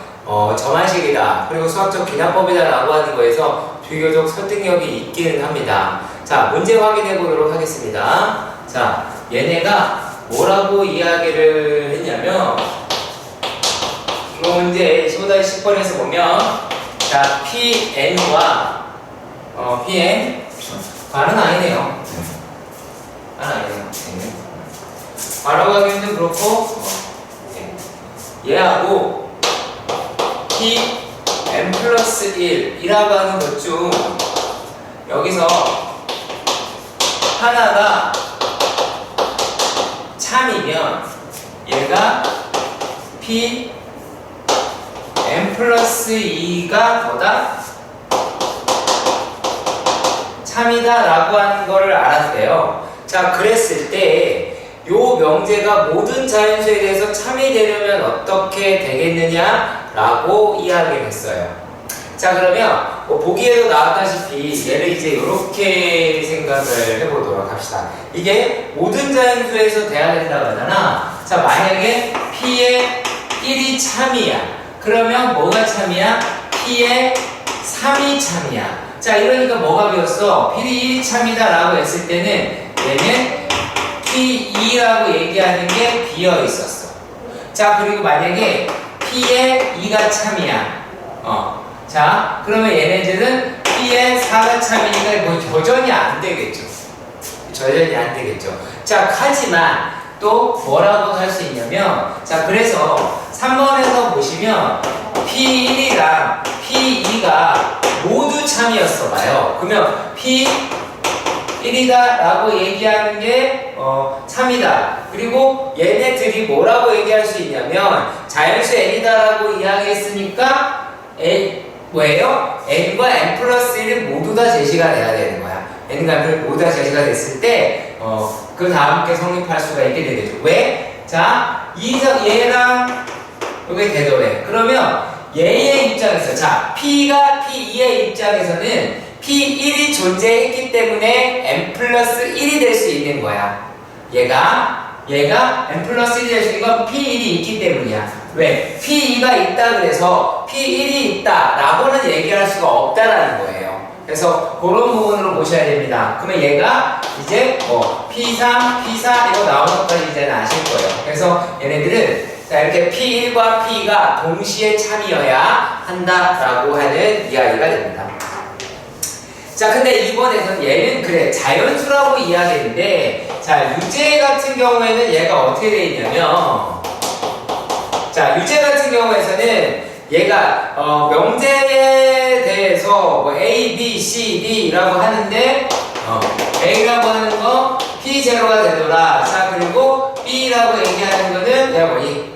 점화식이다, 그리고 수학적 기납법이다 라고 하는 거에서 비교적 설득력이 있기는 합니다. 자, 문제 확인해 보도록 하겠습니다. 자, 얘네가 뭐라고 이야기를 했냐면, 이거 문제 15-10번에서 보면, 자, PN과 PN 발은 아니네요. 아니에요. 바로 가기는 그렇고 얘하고 P n 플러스 1이라고 하는 것 중 여기서 하나가 참이면 얘가 P n 플러스 2가 뭐다? 참이다 라고 하는 거를 알았대요. 자, 그랬을 때 요 명제가 모든 자연수에 대해서 참이 되려면 어떻게 되겠느냐 라고 이야기를 했어요. 자, 그러면 보기에도 나왔다시피 얘를 이제 이렇게 생각을 해보도록 합시다. 이게 모든 자연수에서 돼야 된다고 하잖아. 자, 만약에 P의 1이 참이야. 그러면 뭐가 참이야? P의 3이 참이야. 자, 이러니까 뭐가 비었어? P이 1이 참이다 라고 했을 때는 얘는 P2라고 얘기하는 게 비어 있었어. 자, 그리고 만약에 P의 2가 참이야. 자, 그러면 얘네들은 P의 4가 참이니까 뭐 여전히 안 되겠죠. 여전히 안 되겠죠. 자, 하지만 또 뭐라고 할 수 있냐면, 자, 그래서 3번에서 보시면 P1이랑 P2가 모두 참이었어 봐요. 그러면 P1이다 라고 얘기하는 게 참이다. 그리고 얘네들이 뭐라고 얘기할 수 있냐면 자연수 n이다라고 이야기했으니까 뭐예요? n과 n 플러스 1은 모두 다 제시가 돼야 되는 거야. n과 n 모두 다 제시가 됐을 때 그 다음 게 성립할 수가 있게 되겠죠. 왜? 자, 얘랑 이게 되더래. 그러면 얘의 입장에서 자, P가 P2의 입장에서는 P1이 존재했기 때문에 n 플러스 1이 될 수 있는 거야. 얘가 n 플러스 1이 될 수 있는 건 P1이 있기 때문이야. 왜? P2가 있다 그래서 P1이 있다 라고는 얘기할 수가 없다라는 거예요. 그래서 그런 부분으로 보셔야 됩니다. 그러면 얘가 이제 뭐 P3, P4 이거 나오는 것까지 이제는 아실 거예요. 그래서 얘네들은 자, 이렇게 P1과 P가 동시에 참이어야 한다라고 하는 이야기가 됩니다. 자, 근데 이번에는 얘는 그래 자연수라고 이야기했는데 자, 유제 같은 경우에는 얘가 어떻게 되어 있냐면 자, 유제 같은 경우에서는 얘가 명제에 대해서 뭐 A, B, C, D라고 하는데 A라고 하는 거 P0가 되더라. 자, 그리고 B라고 얘기하는 거는 내가 뭐니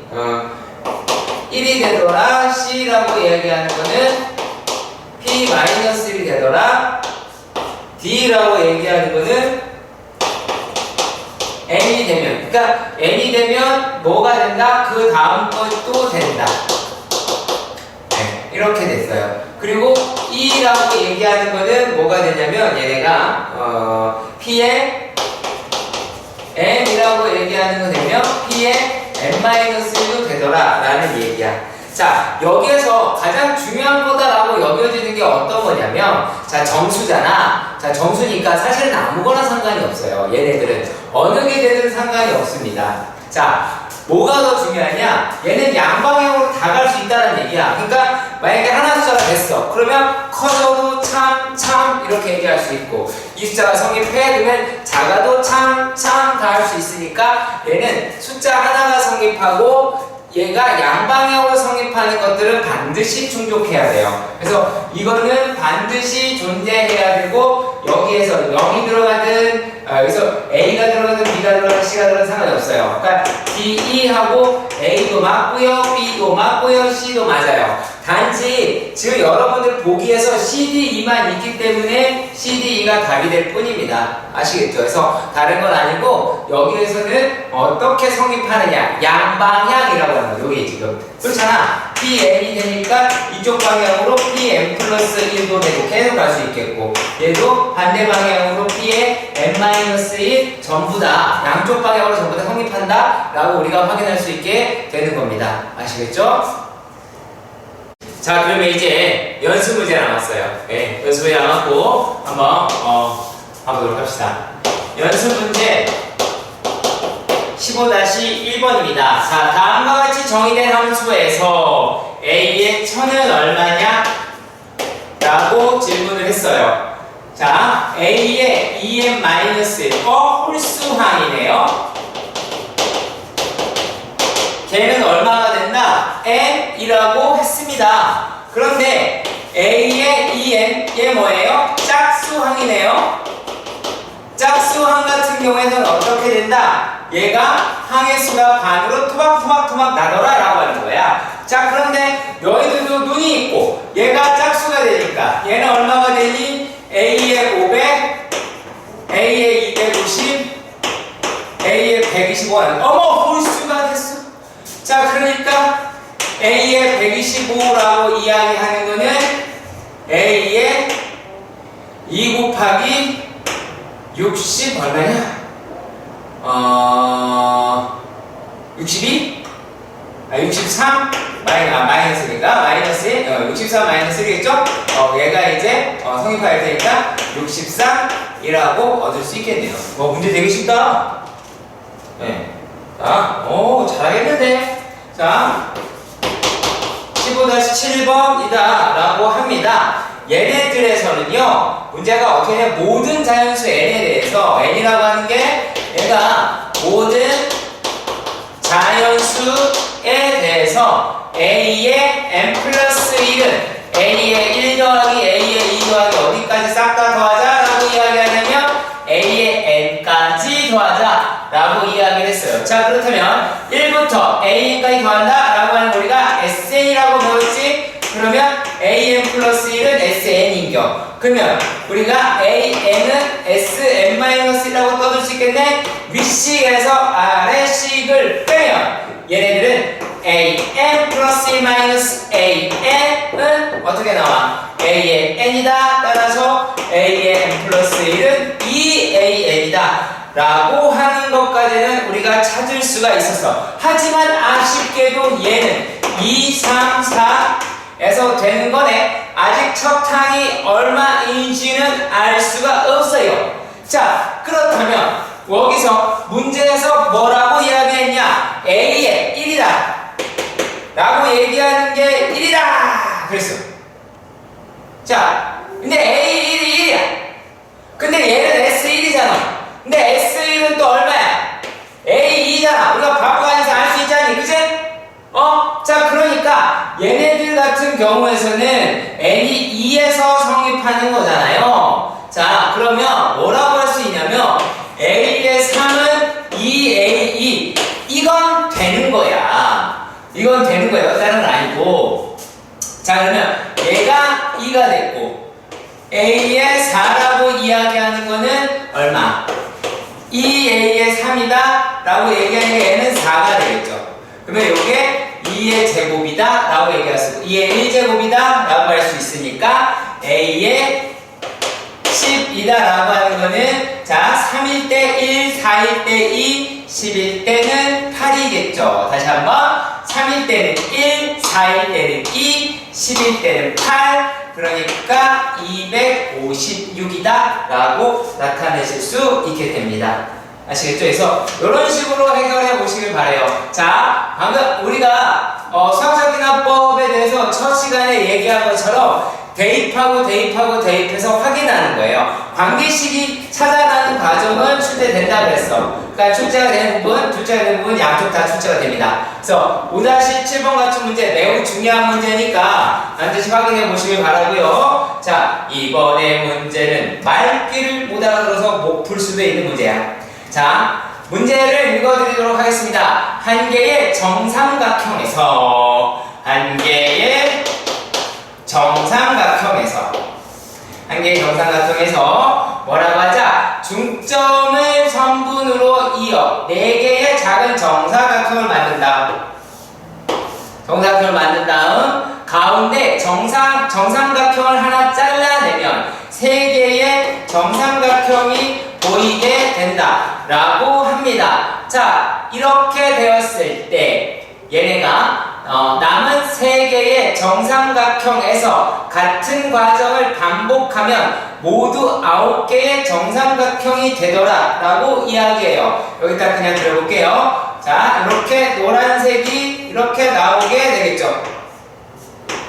1이 되더라. C라고 얘기하는 거는 P-1이 되더라. D라고 얘기하는 거는 N이 되면, 그러니까 N이 되면 뭐가 된다? 그 다음 것도 된다. 네, 이렇게 됐어요. 그리고 E라고 얘기하는 거는 뭐가 되냐면 얘네가 P의 N이라고 얘기하는 거 되면 P의 N-1도 되더라 라는 얘기야. 자, 여기에서 가장 중요한 거다라고 여겨지는 게 어떤 거냐면 자, 정수잖아. 자, 정수니까 사실은 아무거나 상관이 없어요. 얘네들은 어느 게 되든 상관이 없습니다. 자, 뭐가 더 중요하냐? 얘는 양방향으로 다 갈 수 있다는 얘기야. 그러니까 만약에 하나 숫자가 됐어. 그러면 커져도 참 이렇게 얘기할 수 있고 이 숫자가 성립해 그러면 작아도 참 다 할 수 있으니까 얘는 숫자 하나가 성립하고 얘가 양방향으로 성립하는 것들은 반드시 충족해야 돼요. 그래서 이거는 반드시 존재해야 되고 여기에서 0이 들어가든 여기서 A가 들어가든 B가 들어가든 C가 들어가든 상관이 없어요. 그러니까 D, E하고 A도 맞고요, B도 맞고요, C도 맞아요. 단지 지금 여러분들 보기에서 C, D, E만 있기 때문에 C, D, E가 답이 될 뿐입니다. 아시겠죠? 그래서 다른 건 아니고 여기에서는 어떻게 성립하느냐 양방향이라고 하는 거예요. 여기 지금 그렇잖아. Pn이 되니까 이쪽 방향으로 Pn 플러스 1도 되고 계속 갈 수 있겠고 얘도 반대 방향으로 P의 n-1 전부 다 양쪽 방향으로 전부 다 성립한다 라고 우리가 확인할 수 있게 되는 겁니다. 아시겠죠? 자, 그러면 이제 연습 문제 남았어요. 네, 연습 문제 남았고 한번 가보도록 합시다. 연습 문제 15-1번입니다. 자, 다음과 같이 정의된 함수에서 A의 천은 얼마냐? 라고 질문을 했어요. 자, A의 2n-1 홀수항이네요. 걔는 얼마가 된다? n이라고 했습니다. 그런데 A의 2n, 얘 뭐예요? 짝수항이네요. 짝수항 같은 경우에는 어떻게 된다? 얘가 항의 수가 반으로 토막 나더라 라고 하는 거야. 자, 그런데 너희들도 눈이 있고 얘가 짝수가 되니까 얘는 얼마가 되니? A의 500, A의 250, A의 125. 어머, 홀수가 됐어. 자, 그러니까 A의 125라고 이야기하는 거는 A의 2 곱하기 60 얼마냐? 62? 63? 마이너스니까 마이너스 63 마이너스 1겠죠? 얘가 이제 성립할 테니까 63이라고 얻을 수 있겠네요. 문제 되게 쉽다. 네. 자, 오, 잘하겠는데? 자, 15-7번이다 라고 합니다. 얘네들에서는요, 문제가 어떻게 되냐, 모든 자연수 n에 대해서 n이라고 하는 게 얘가 모든 자연수에 대해서 a의 n 플러스 1은 a의 1 더하기 a의 2 더하기 어디까지 싹 다 더하자 라고 이야기하냐면 a의 n까지 더하자 라고 이야기를 이야기했어요. 자, 그렇다면 1부터 AN까지 더한다 라고 하는 거 우리가 SN이라고 배웠지? 그러면 AN 플러스 1은 SN인겨. 그러면 우리가 AN은 SN-1라고 떠들 수 있겠네? 윗식에서 아래식을 빼면 얘네들은 AN 플러스 1 마이너스 AN은 어떻게 나와? AN이다. 따라서 AN 플러스 1은 2AN이다. 라고 하는 것까지는 우리가 찾을 수가 있었어. 하지만 아쉽게도 얘는 2, 3, 4에서 되는 거네. 아직 척탕이 얼마인지는 알 수가 없어요. 자, 그렇다면 여기서 문제에서 뭐라고 이야기했냐? A의 1이다 라고 얘기하는 게 1이다 그랬어. 자, 근데 A1이 1이야. 근데 얘는 S1이잖아. 근데 S1은 또 얼마야? A2잖아. 우리가 바보가 아니서 알 수 있잖니, 그치? 자, 그러니까 얘네들 같은 경우에서는 N이 2에서 성립하는 거잖아요. 자, 그러면 뭐라고 할 수 있냐면 A의 3은 2A2 이건 되는 거야. 이건 되는 거예요. 다른 건 아니고. 자, 그러면 얘가 2가 됐고 A의 4라고 이야기하는 거는 얼마? 2A의 3이다 라고 얘기하는 게 얘는 4가 되겠죠. 그러면 이게 2의 제곱이다 라고 얘기할 수 있고 2의 1제곱이다 라고 할 수 있으니까 A의 10이다 라고 하는 거는 자 3일 때 1, 4일 때 2, 10일 때는 8이겠죠. 다시 한번 3일 때는 1, 4일 때는 2, 10일 때는 8 그러니까 256이다 라고 나타내실 수 있게 됩니다. 아시겠죠? 그래서 이런 식으로 해결해 보시길 바래요. 자, 방금 우리가 수학적기납법에 대해서 첫 시간에 얘기한 것처럼 대입해서 확인하는 거예요. 관계식이 찾아나는 과정은 출제된다 그랬어. 그러니까 출제가 되는 부분, 출제가 되는 부분 양쪽 다 출제가 됩니다. 그래서 5-7번 같은 문제 매우 중요한 문제니까 반드시 확인해 보시길 바라고요. 자, 이번에 문제는 말귀를 못 알아들어서 못 풀 수도 있는 문제야. 자, 문제를 읽어드리도록 하겠습니다. 한 개의 정삼각형에서 뭐라고 하자? 중점을 선분으로 이어 4개의 작은 정사각형을 만든 다음 가운데 정삼각형을 하나 잘라내면 3개의 정삼각형이 보이게 된다 라고 합니다. 자, 이렇게 되었을 때 얘네가 남은 3개의 정삼각형에서 같은 과정을 반복하면 모두 9개의 정삼각형이 되더라 라고 이야기해요. 여기다 그냥 들어볼게요. 자, 이렇게 노란색이 이렇게 나오게 되겠죠.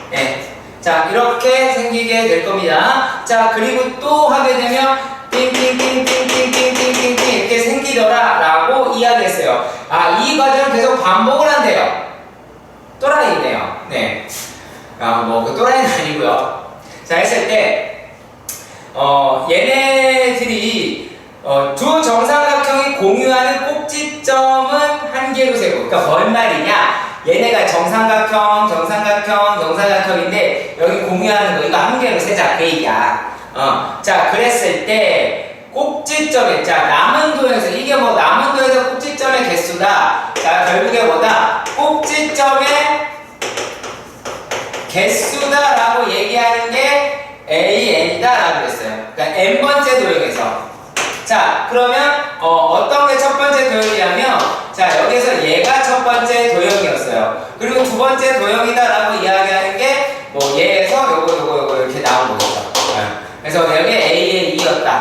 네. 자, 이렇게 생기게 될 겁니다. 자, 그리고 또 하게 되면 띵띵띵띵띵띵띵띵띵 이렇게 생기더라 라고 이야기했어요. 아, 이 과정을 계속 반복을 한대요. 또라이네요. 네. 그 또라이는 아니고요. 자, 했을 때 얘네들이 두 정삼각형이 공유하는 꼭지점은 한 개로 세고, 그러니까 뭔 말이냐? 얘네가 정삼각형인데 여기 공유하는 거 이거 한 개로 세자 그 얘기야. 자, 그랬을 때 꼭지점에 남은 도형에서 이게 뭐 남은 도형에서 꼭지점의 개수다. 자, 결국에 뭐다? 꼭지점의 개수다라고 얘기하는 게 AN이다라고 그랬어요. 그러니까 n번째 도형에서. 자, 그러면 어떤 게 첫 번째 도형이냐면 자, 여기서 얘가 첫 번째 도형이었어요. 그리고 두 번째 도형이다라고 이야기하는 게 뭐 얘에서 요거 이렇게 나온 거죠. 그래서 여기 A의 2였다.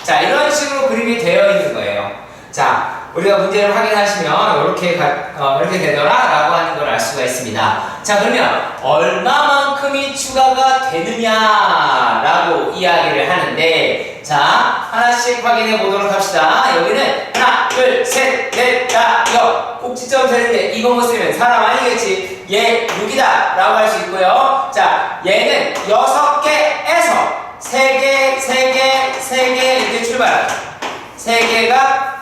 자, 이런 식으로 그림이 되어 있는 거예요. 자, 우리가 문제를 확인하시면 이렇게 되더라 라고 하는 걸 알 수가 있습니다. 자, 그러면 얼마만큼이 추가가 되느냐 라고 이야기를 하는데 자, 하나씩 확인해 보도록 합시다. 여기는 하나, 둘, 셋, 넷, 다, 여 꼭지점 세는데 이거 못 쓰면 사람 아니겠지. 얘 6이다 라고 할 수 있고요. 자, 얘는 6개에서 3개 이렇게 출발하죠. 3개가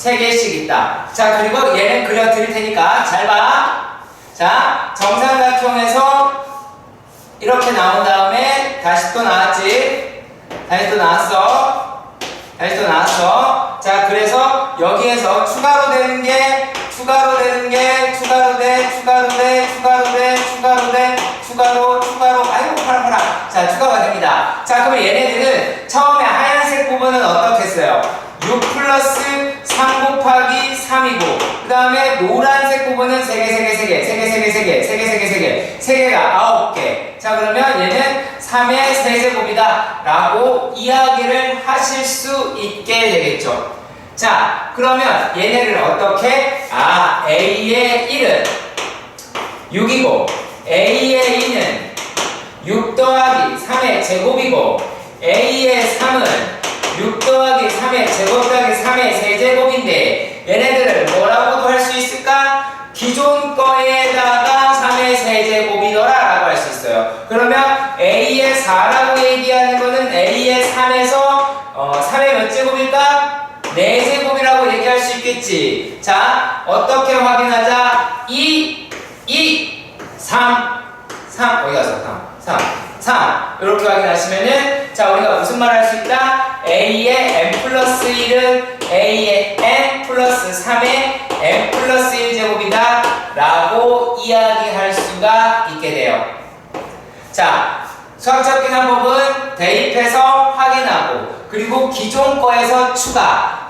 3개씩 있다. 자, 그리고 얘는 그려드릴 테니까 잘 봐. 자, 정삼각형에서 이렇게 나온 다음에 다시 또 나왔지. 다시 또 나왔어. 다시 또 나왔어. 자, 그래서 여기에서 추가로 되는 게 추가로 되는 게 추가로 돼, 추가로 돼, 추가로 돼, 추가로 돼, 추가로, 아이고, 파라. 자, 추가가 됩니다. 자, 그러면 얘네들은 처음에 하얀색 부분은 어떻겠어요? 6 플러스 3 곱하기 3이고, 그 다음에 노란색 부분은 3개가 9개. 자, 그러면 얘는 3의 세제곱이다 라고 이야기를 하실 수 있게 되겠죠. 자, 그러면 얘네를 어떻게? A의 1은 6이고 A의 2는 6 더하기 3의 제곱이고 A의 3은 6 더하기 3의 제곱 더하기 3의 세제곱인데 얘네들을 뭐라고도 할 수 있을까? 기존 거에다가 3의 세제곱이더라 라고 할 수 있어요. 그러면 A의 4라고 얘기하는 거는 A의 3에서 3의 몇 제곱일까? 4제곱이라고 얘기할 수 있겠지. 자, 어떻게 확인하자? 2, 3 어디 갔어? 3 이렇게 확인하시면은 자, 우리가 무슨 말 할 수 있다? A의 n 플러스 1은 A의 n 플러스 3의 n 플러스 1제곱이다 라고 이야기할 수가 있게 돼요. 자, 수학적 계산법은 대입해서 확인하고 그리고 기존 거에서 추가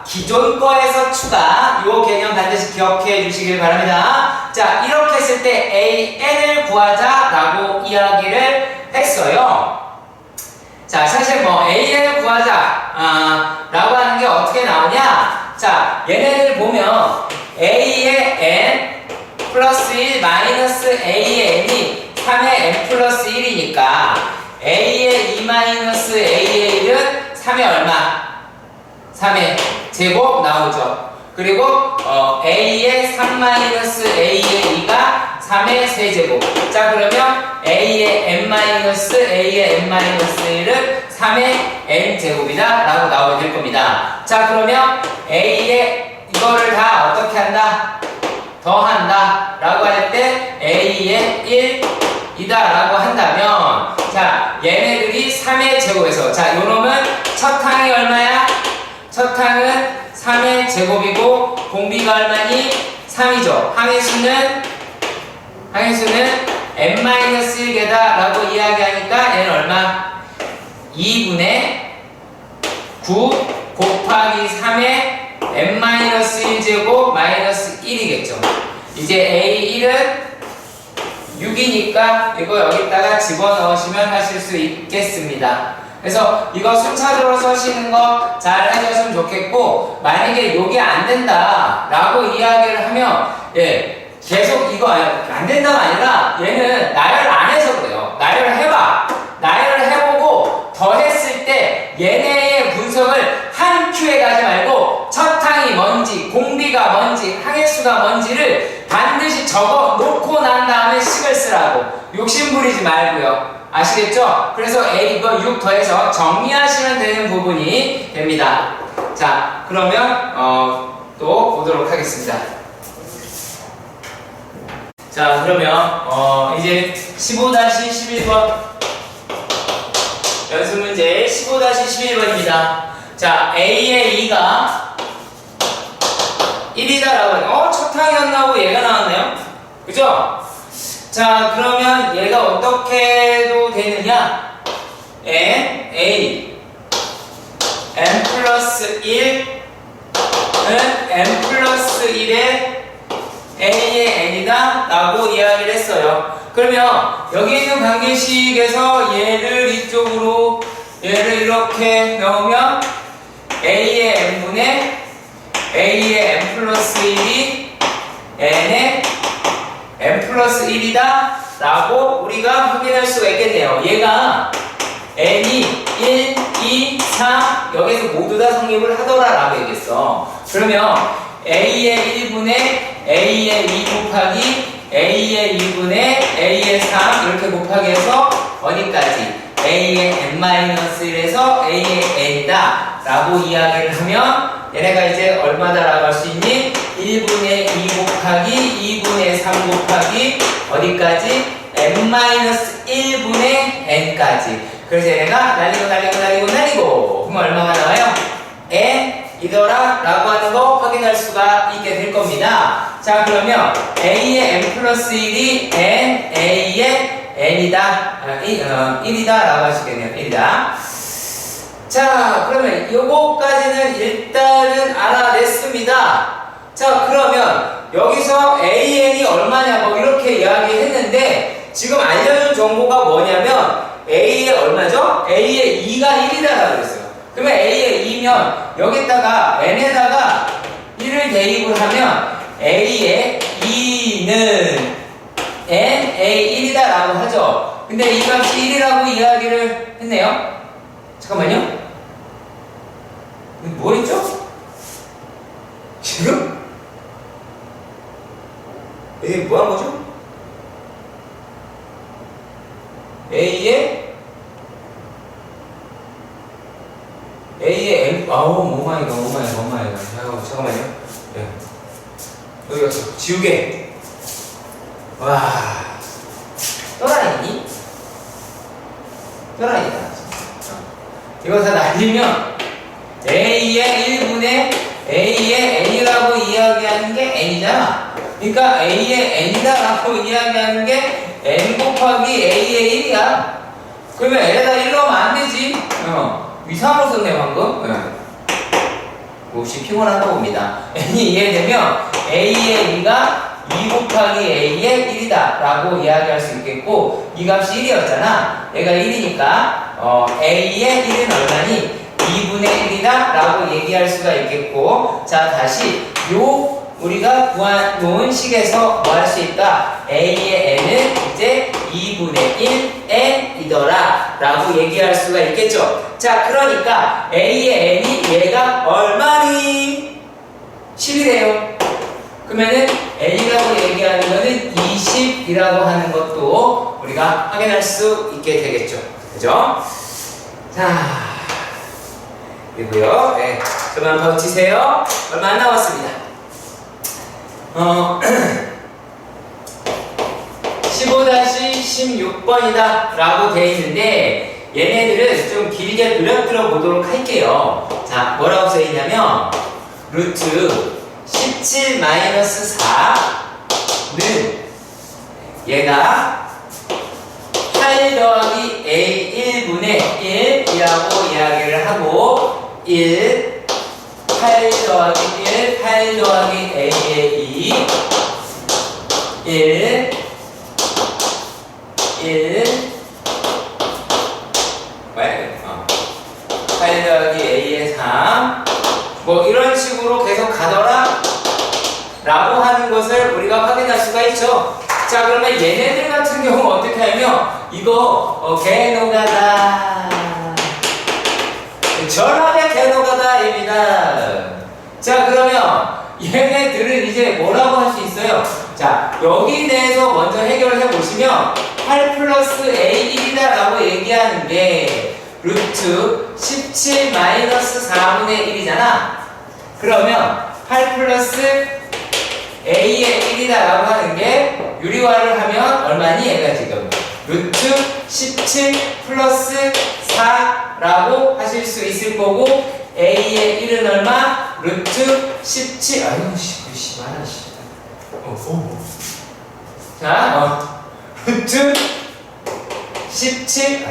요 개념 반드시 기억해 주시길 바랍니다. 자, 이렇게 했을 때 AN을 구하자 라고 이야기를 했어요. 자, 사실 뭐 AN을 구하자 라고 하는 게 어떻게 나오냐? 자, 얘네들 보면 A의 N 플러스 1 마이너스 A의 N이 3의 N 플러스 1이니까 A의 2 마이너스 A의 1은 3의 얼마? 3의 제곱 나오죠. 그리고 A의 3 마이너스 A의 2가 3의 세제곱. 자, 그러면 A의 n 마이너스 A의 n 마이너스 1은 3의 n 제곱이다 라고 나오게 될 겁니다. 자, 그러면 A의 이거를 다 어떻게 한다? 더한다 라고 할 때 A의 1이다 라고 한다면 자, 얘네들이 3의 제곱에서 자, 요놈은 첫 항이 얼마야? 첫 항은 3의 제곱이고 공비가 얼마니? 3이죠. 항의 수는 n-1개다 라고 이야기하니까 얘는 얼마? 2분의 9 곱하기 3의 n-1제곱 마이너스 1이겠죠. 이제 A1은 6이니까 이거 여기다가 집어넣으시면 하실 수 있겠습니다. 그래서 이거 순차적으로 써시는 거 잘 해줬으면 좋겠고, 만약에 이게 안 된다 라고 이야기를 하면 계속 이거 안 된다가 아니라 얘는 나열 안 해서 그래요. 나열을 해봐. 나열을 해보고 더했을 때 얘네의 분석을 한 큐에 가지 말고 첫 항이 뭔지, 공비가 뭔지, 항의수가 뭔지를 반드시 적어 놓고 난 다음에 식을 쓰라고. 욕심 부리지 말고요. 아시겠죠? 그래서 A 이거 6 더해서 정리하시면 되는 부분이 됩니다. 자, 그러면 또 보도록 하겠습니다. 자, 그러면 이제 15-11번 연습 문제 15-11번입니다. 자, A의 2가 1이다라고 첫 항이 나오고 얘가 나왔네요. 그죠? 자, 그러면 얘가 어떻게도 되느냐? A n 플러스 1은 n 플러스 1의 A의 n이다 라고 이야기를 했어요. 그러면 여기 있는 관계식에서 얘를 이쪽으로 얘를 이렇게 넣으면 A의 n분의 A의 n 플러스 1이 n의 n 플러스 1이다 라고 우리가 확인할 수가 있겠네요. 얘가 n이 1, 2, 3 여기서 모두 다 성립을 하더라 라고 얘기했어. 그러면 A의 1분의 A의 2 곱하기 A의 2분의 A의 3 이렇게 곱하기 해서 어디까지? A의 n-1에서 A의 n이다 라고 이야기를 하면 얘네가 이제 얼마다라고 할 수 있니? 1분의 2 곱하기 2분의 3 곱하기 어디까지? n-1분의 n까지. 그래서 얘네가 날리고 그럼 얼마가 나와요? n이더라 라고 하는 거 확인할 수가 있게 될 겁니다. 자, 그러면 a의 n 플러스 1이 n, a의 n이다 1이다 라고 하시겠네요. 1이다. 자, 그러면 요거까지는 일단은 알아냈습니다. 자, 그러면 여기서 AN이 얼마냐고 이렇게 이야기했는데 지금 알려준 정보가 뭐냐면 A의 얼마죠? A의 2가 1이다 라고 그랬어요. 그러면 A의 2면 여기다가 N에다가 1을 대입을 하면 A의 2는 NA1이다 라고 하죠. 근데 이 값이 1이라고 이야기를 했네요. 잠깐만요. 뭐 했죠? 지금? 이게 뭐 한 거죠? A의 N, 오마이갓. 잠깐만요. 네. 여기 갔어. 지우개. 와. 또라이니? 또라이다. 이거 다 날리면 A의 1분의 A의 N이라고 이야기하는 게 N이잖아. 그러니까 A의 N이다라고 이야기하는 게 N 곱하기 A의 1이야. 그러면 N에다 1 넣으면 안 되지. 이상으로 썼네 방금. 혹시 피곤한가 봅니다. N이 이해되면 A의 2가 2 곱하기 A의 1이다 라고 이야기할 수 있겠고 이 값이 1이었잖아. 얘가 1이니까 A의 1은 얼마니? 2분의 1이다 라고 얘기할 수가 있겠고 자 다시 요 우리가 구해놓은 식에서 뭐 할 수 있다? A의 n은 이제 2분의 1 n이더라 라고 얘기할 수가 있겠죠. 자 그러니까 A의 n이 얘가 얼마니? 10이래요. 그러면은 n이라고 얘기하는 거는 20이라고 하는 것도 우리가 확인할 수 있게 되겠죠. 그죠? 자 그리고요, 네, 좀만 버티세요. 얼마 안 남았습니다. 15-16번이다 라고 되어 있는데 얘네들은 좀 길게 늘어뜨려 보도록 할게요. 자, 뭐라고 써 있냐면 루트 17-4는 얘가 8 더하기 A 1분의 1이라고 이야기를 하고 1 8 더하기 1 8 더하기 A의 2 1 8 더하기 A의 3 뭐 이런 식으로 계속 가더라 라고 하는 것을 우리가 확인할 수가 있죠. 자 그러면 얘네들 같은 경우 어떻게 하면 이거 개노가다 전압의 개노가다입니다. 자 그러면 얘네들은 이제 뭐라고 할 수 있어요? 자 여기 대해서 먼저 해결을 해보시면 8 플러스 A1이다 라고 얘기하는 게 루트 17-4분의 1이잖아. 그러면 8 플러스 A의 1이다 라고 하는 게 유리화를 하면 얼마니? 얘가 지금 루트 17 플러스 4라고 하실 수 있을 거고 A의 1은 얼마? 루트 17 말아 자 루트 17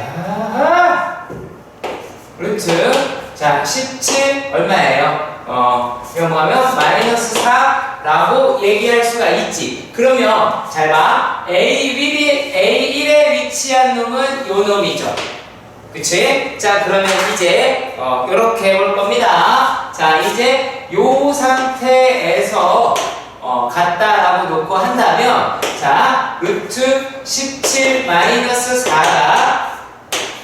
루트 자 17 얼마예요? 이거 뭐하면 마이너스 4라고 얘기할 수가 있지. 그러면 잘 봐. A1에 위치한 놈은 요 놈이죠. 그치? 자 그러면 이제 이렇게 해볼 겁니다. 자 이제 요 상태에서 같다라고 놓고 한다면 자 루트 17 마이너스 4가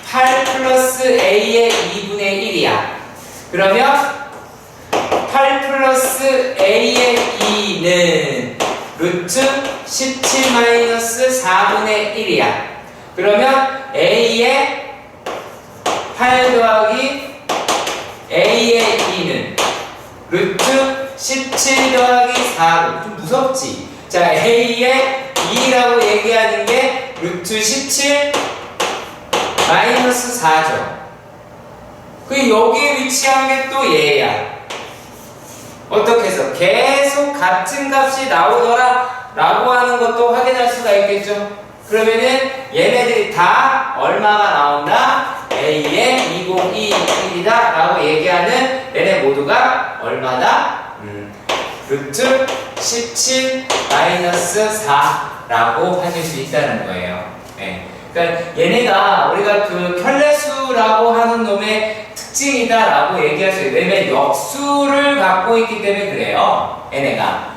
8 플러스 A의 2분의 1이야. 그러면 8 플러스 A의 2는 루트 17 마이너스 4분의 1이야. 그러면 A의 8 더하기 A의 루트 17 더하기 4로 좀 무섭지? 자, A의 2라고 얘기하는 게 루트 17 마이너스 4죠. 그 여기에 위치한 게 또 얘야. 어떻게 해서 계속 같은 값이 나오더라 라고 하는 것도 확인할 수가 있겠죠. 그러면은 얘네들이 다 얼마가 나온다? A의 2021이다 라고 얘기하는 얘네 모두가 얼마다? 루트 17 마이너스 4라고 하실 수 있다는 거예요. 네. 그러니까 얘네가 우리가 그 켤레수라고 하는 놈의 특징이다라고 얘기할 수 있어요. 왜냐면 역수를 갖고 있기 때문에 그래요. 얘네가.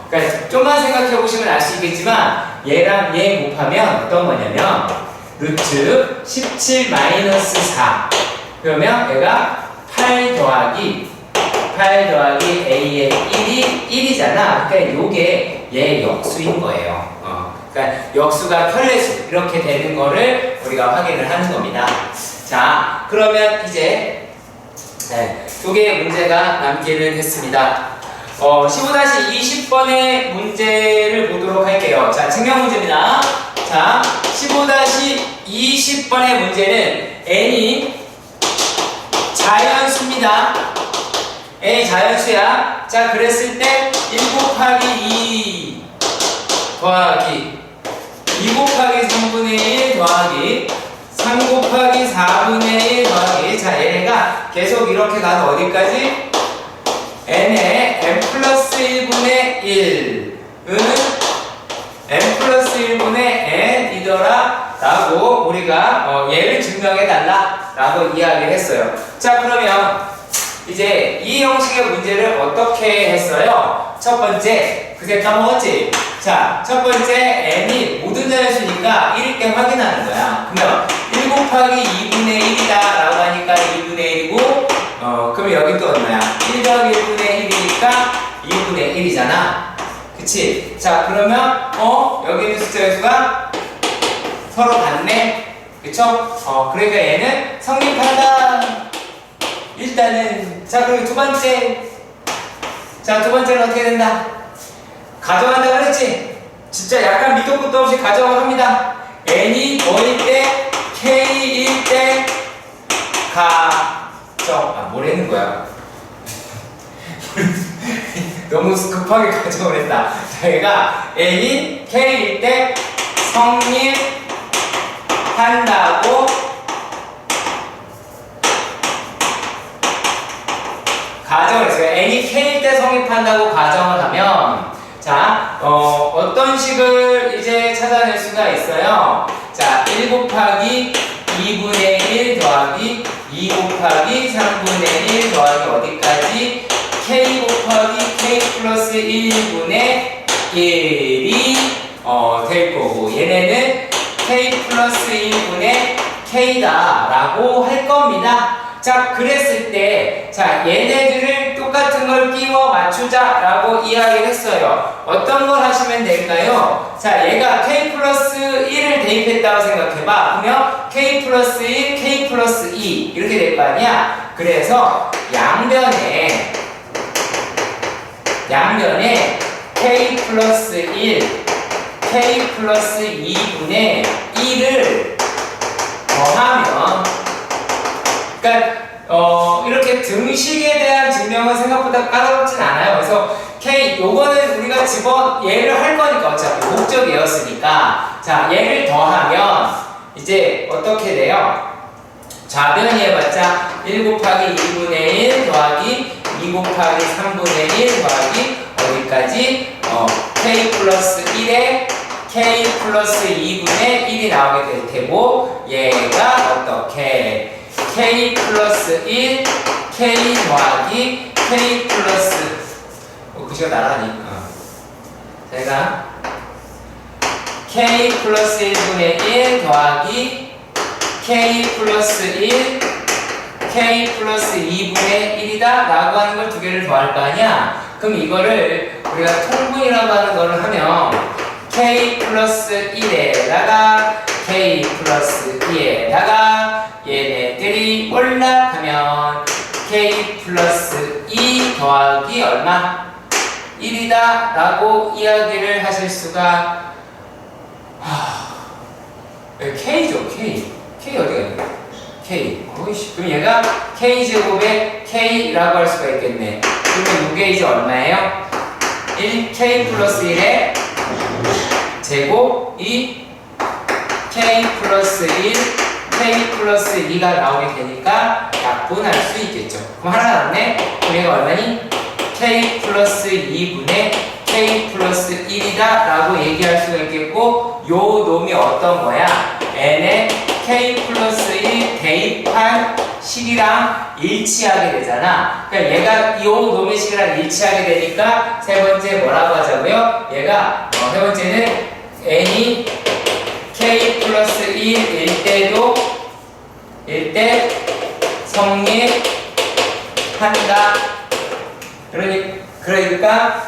그러니까 좀만 생각해 보시면 알 수 있겠지만 얘랑 얘 곱하면 어떤 거냐면 루트 17 마이너스 4 그러면 얘가 8 더하기 A의 1이 1이잖아. 그러니까 요게 얘 역수인 거예요. 그러니까 역수가 켤레수 이렇게 되는 거를 우리가 확인을 하는 겁니다. 자, 그러면 이제 두 개의 문제가 남기는 했습니다. 15-20번의 문제를 보도록 할게요. 자, 증명 문제입니다. 자, 15-20번의 문제는 n이 자연수입니다. n이 자연수야. 자, 그랬을 때 1 곱하기 2 더하기 2 곱하기 3분의 1 더하기 3 곱하기 4분의 1 더하기 자, 얘네가 계속 이렇게 가서 어디까지? n의 n 플러스 1분의 1은 n 플러스 1분의 n이더라 라고 우리가 얘를 증명해 달라 라고 이야기를 했어요. 자, 그러면 이제 이 형식의 문제를 어떻게 했어요? 첫 번째, 그새 까먹었지? 자, 첫 번째 n이 모든 자연수니까 1일 때 확인하는 거야. 그러면 1 곱하기 2분의 1이다 라고 하니까 2분의 1이고 그럼 여기 또 얼마야? 1 더하기 1분의 1이니까 2분의 1이잖아. 그치? 자, 그러면 여기 있는 숫자 수가 서로 같네. 그쵸? 그러니까 얘는 성립한다. 일단은 자, 그리고 두 번째. 자, 두 번째는 어떻게 된다? 가정한다 그랬지? 진짜 약간 밑도 끝도 없이 가정을 합니다. n이 뭐일 때? k일 때 가정. 뭐라는 거야? 너무 급하게 가정을 했다. 자, 얘가 n이 k일 때 성립한다고 가정을 했어요. n이 k일 때 성립한다고 가정을 하면 자, 어떤 식을 이제 찾아낼 수가 있어요. 자, 1 곱하기 2분의 1 더하기 2 곱하기 3분의 1 더하기 어디까지? k 곱하기 k 플러스 1분의 1이 될 거고 얘네는 k 플러스 1분의 k다 라고 할 겁니다. 자, 그랬을 때 자, 얘네들을 똑같은 걸 끼워 맞추자 라고 이야기를 했어요. 어떤 걸 하시면 될까요? 자, 얘가 k 플러스 1을 대입했다고 생각해봐. 그러면 k 플러스 1, k 플러스 2 이렇게 될 거 아니야? 그래서 양변에 k 플러스 1, k 플러스 2분의 1을 더하면 그러니까 이렇게 등식에 대한 증명은 생각보다 까다롭진 않아요. 그래서 K 요거는 우리가 얘를 할 거니까 어차피 목적이었으니까 자, 얘를 더하면 이제 어떻게 돼요? 좌변이 해봤자 1 곱하기 2분의 1 더하기 2 곱하기 3분의 1 더하기 어디까지? K 플러스 1에 K 플러스 2분의 1이 나오게 될 테고 얘가 어떻게? K 플러스 1, K 더하기 K 플러스 글씨가 나란히 제가 K 플러스 1분의 1 더하기 K 플러스 1, K 플러스 2분의 1이다 라고 하는 걸 두 개를 더할 거 아니야? 그럼 이거를 우리가 통분이라고 하는 거를 하면 K 플러스 1에다가 K 플러스 2에다가 얘네들이 올라가면 K 플러스 2 더하기 얼마? 1이다 라고 이야기를 하실 수가 K죠. K 어디가 있냐? K. 어이씨. 그럼 얘가 K제곱에 K라고 할 수가 있겠네. 그러면 이게 이제 얼마예요? 1K 플러스 1의 제곱 2 K 플러스 1 K 플러스 2가 나오게 되니까 약분할 수 있겠죠. 그럼 하나 남네? 그럼 얘가 얼마니? K 플러스 2분의 K 플러스 1이다 라고 얘기할 수가 있겠고, 요 놈이 어떤 거야? n에 K 플러스 1 대입한 식이랑 일치하게 되잖아. 그러니까 얘가 요 놈의 식이랑 일치하게 되니까 세 번째 뭐라고 하자고요? 얘가 세 번째는 n이 K 플러스 1일 때도 일때 성립한다. 그러니까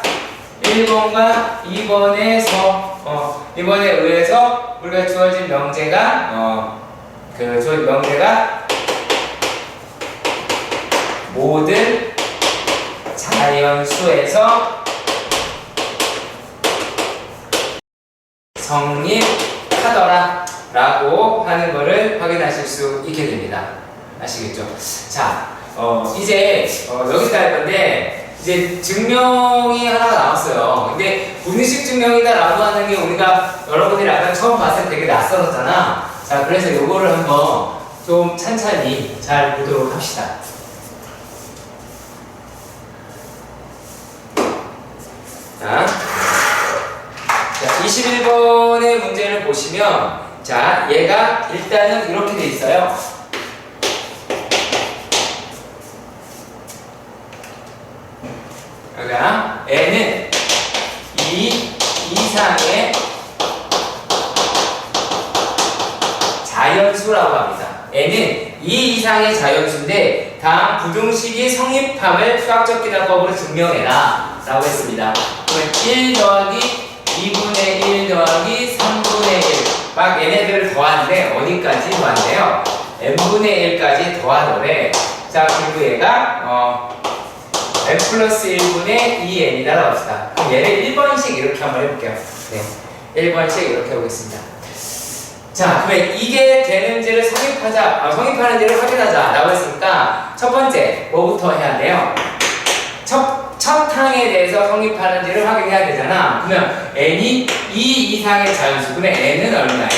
1번과 2번에서 이번에 의해서 우리가 주어진 명제가 주어진 명제가 모든 자연수에서 성립하더라 라고 하는 거를 확인하실 수 있게 됩니다. 아시겠죠? 자, 이제 여기까지 할 건데, 이제 증명이 하나가 나왔어요. 근데 분식 증명이다라고 하는 게 우리가 여러분들이 아까 처음 봤을 때 되게 낯설었잖아. 자, 그래서 요거를 한번 좀 찬찬히 잘 보도록 합시다. 자, 21번의 문제를 보시면, 자, 얘가 일단은 이렇게 돼 있어요. 그러니까 n은 2 이상의 자연수라고 합니다. n은 2 이상의 자연수인데 다음 부등식이 성립함을 수학적 기납법으로 증명해라 라고 했습니다. 그러면 1 더하기 2분의 1 더하기 3분의 1 막 얘네들을 더하는데 어디까지 더한대요? n분의 1까지 더하더래. 자, 그리고 얘가 n 플러스 1분의 2n이다라고 합시다. 그럼 얘를 1번씩 이렇게 한번 해볼게요. 네, 1번씩 이렇게 해보겠습니다. 자, 그러면 이게 되는지를 성립하는지를 확인하자 라고 했으니까 첫 번째 뭐부터 해야 돼요? 첫 항에 대해서 성립하는지를 확인해야 되잖아. 그러면 n이 2 이상의 자연수, 그러면 n은 얼마예요?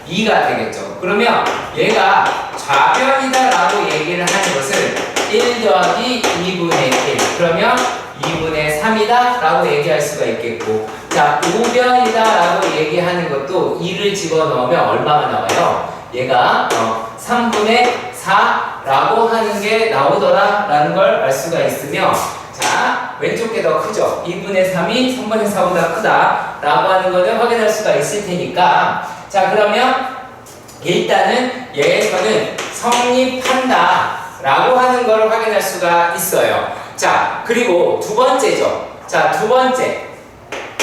2가 되겠죠. 그러면 얘가 좌변이다 라고 얘기를 하는 것은 1 더하기 2분의 1, 그러면 2분의 3이다 라고 얘기할 수가 있겠고, 자, 우변이다 라고 얘기하는 것도 2를 집어넣으면 얼마가 나와요? 얘가 3분의 4 라고 하는 게 나오더라 라는 걸 알 수가 있으며, 자, 왼쪽 게 더 크죠? 2분의 3이 3분의 4보다 크다 라고 하는 거는 확인할 수가 있을 테니까, 자, 그러면 일단은 얘에서는 성립한다 라고 하는 거를 확인할 수가 있어요. 자, 그리고 두 번째죠. 자, 두 번째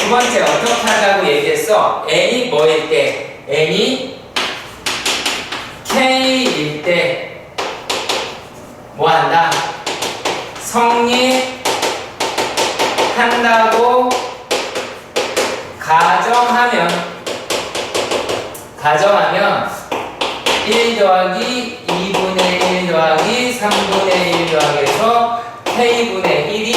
어떻게 하자고 얘기했어? n이 뭐일 때? n이 k일 때 뭐 한다? 성립한다고 가정하면 1 더하기 2분의 1 더하기 3분의 1 더하기해서 k분의 1이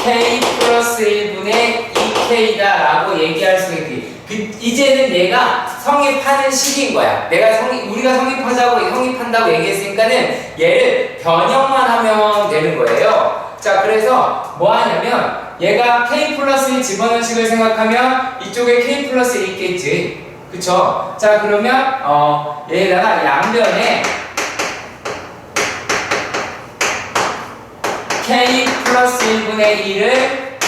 k 플러스 1분의 2k다 라고 얘기할 수 있지. 이제는 얘가 성립하는 식인 거야. 우리가 성립한다고 얘기했으니까는 얘를 변형만 하면 되는 거예요. 자, 그래서 뭐 하냐면 얘가 k 플러스 1 집어넣은 식을 생각하면 이쪽에 k 플러스 1 있겠지. 그쵸? 자, 그러면 얘에다가 양변에 k 플러스 1분의 2를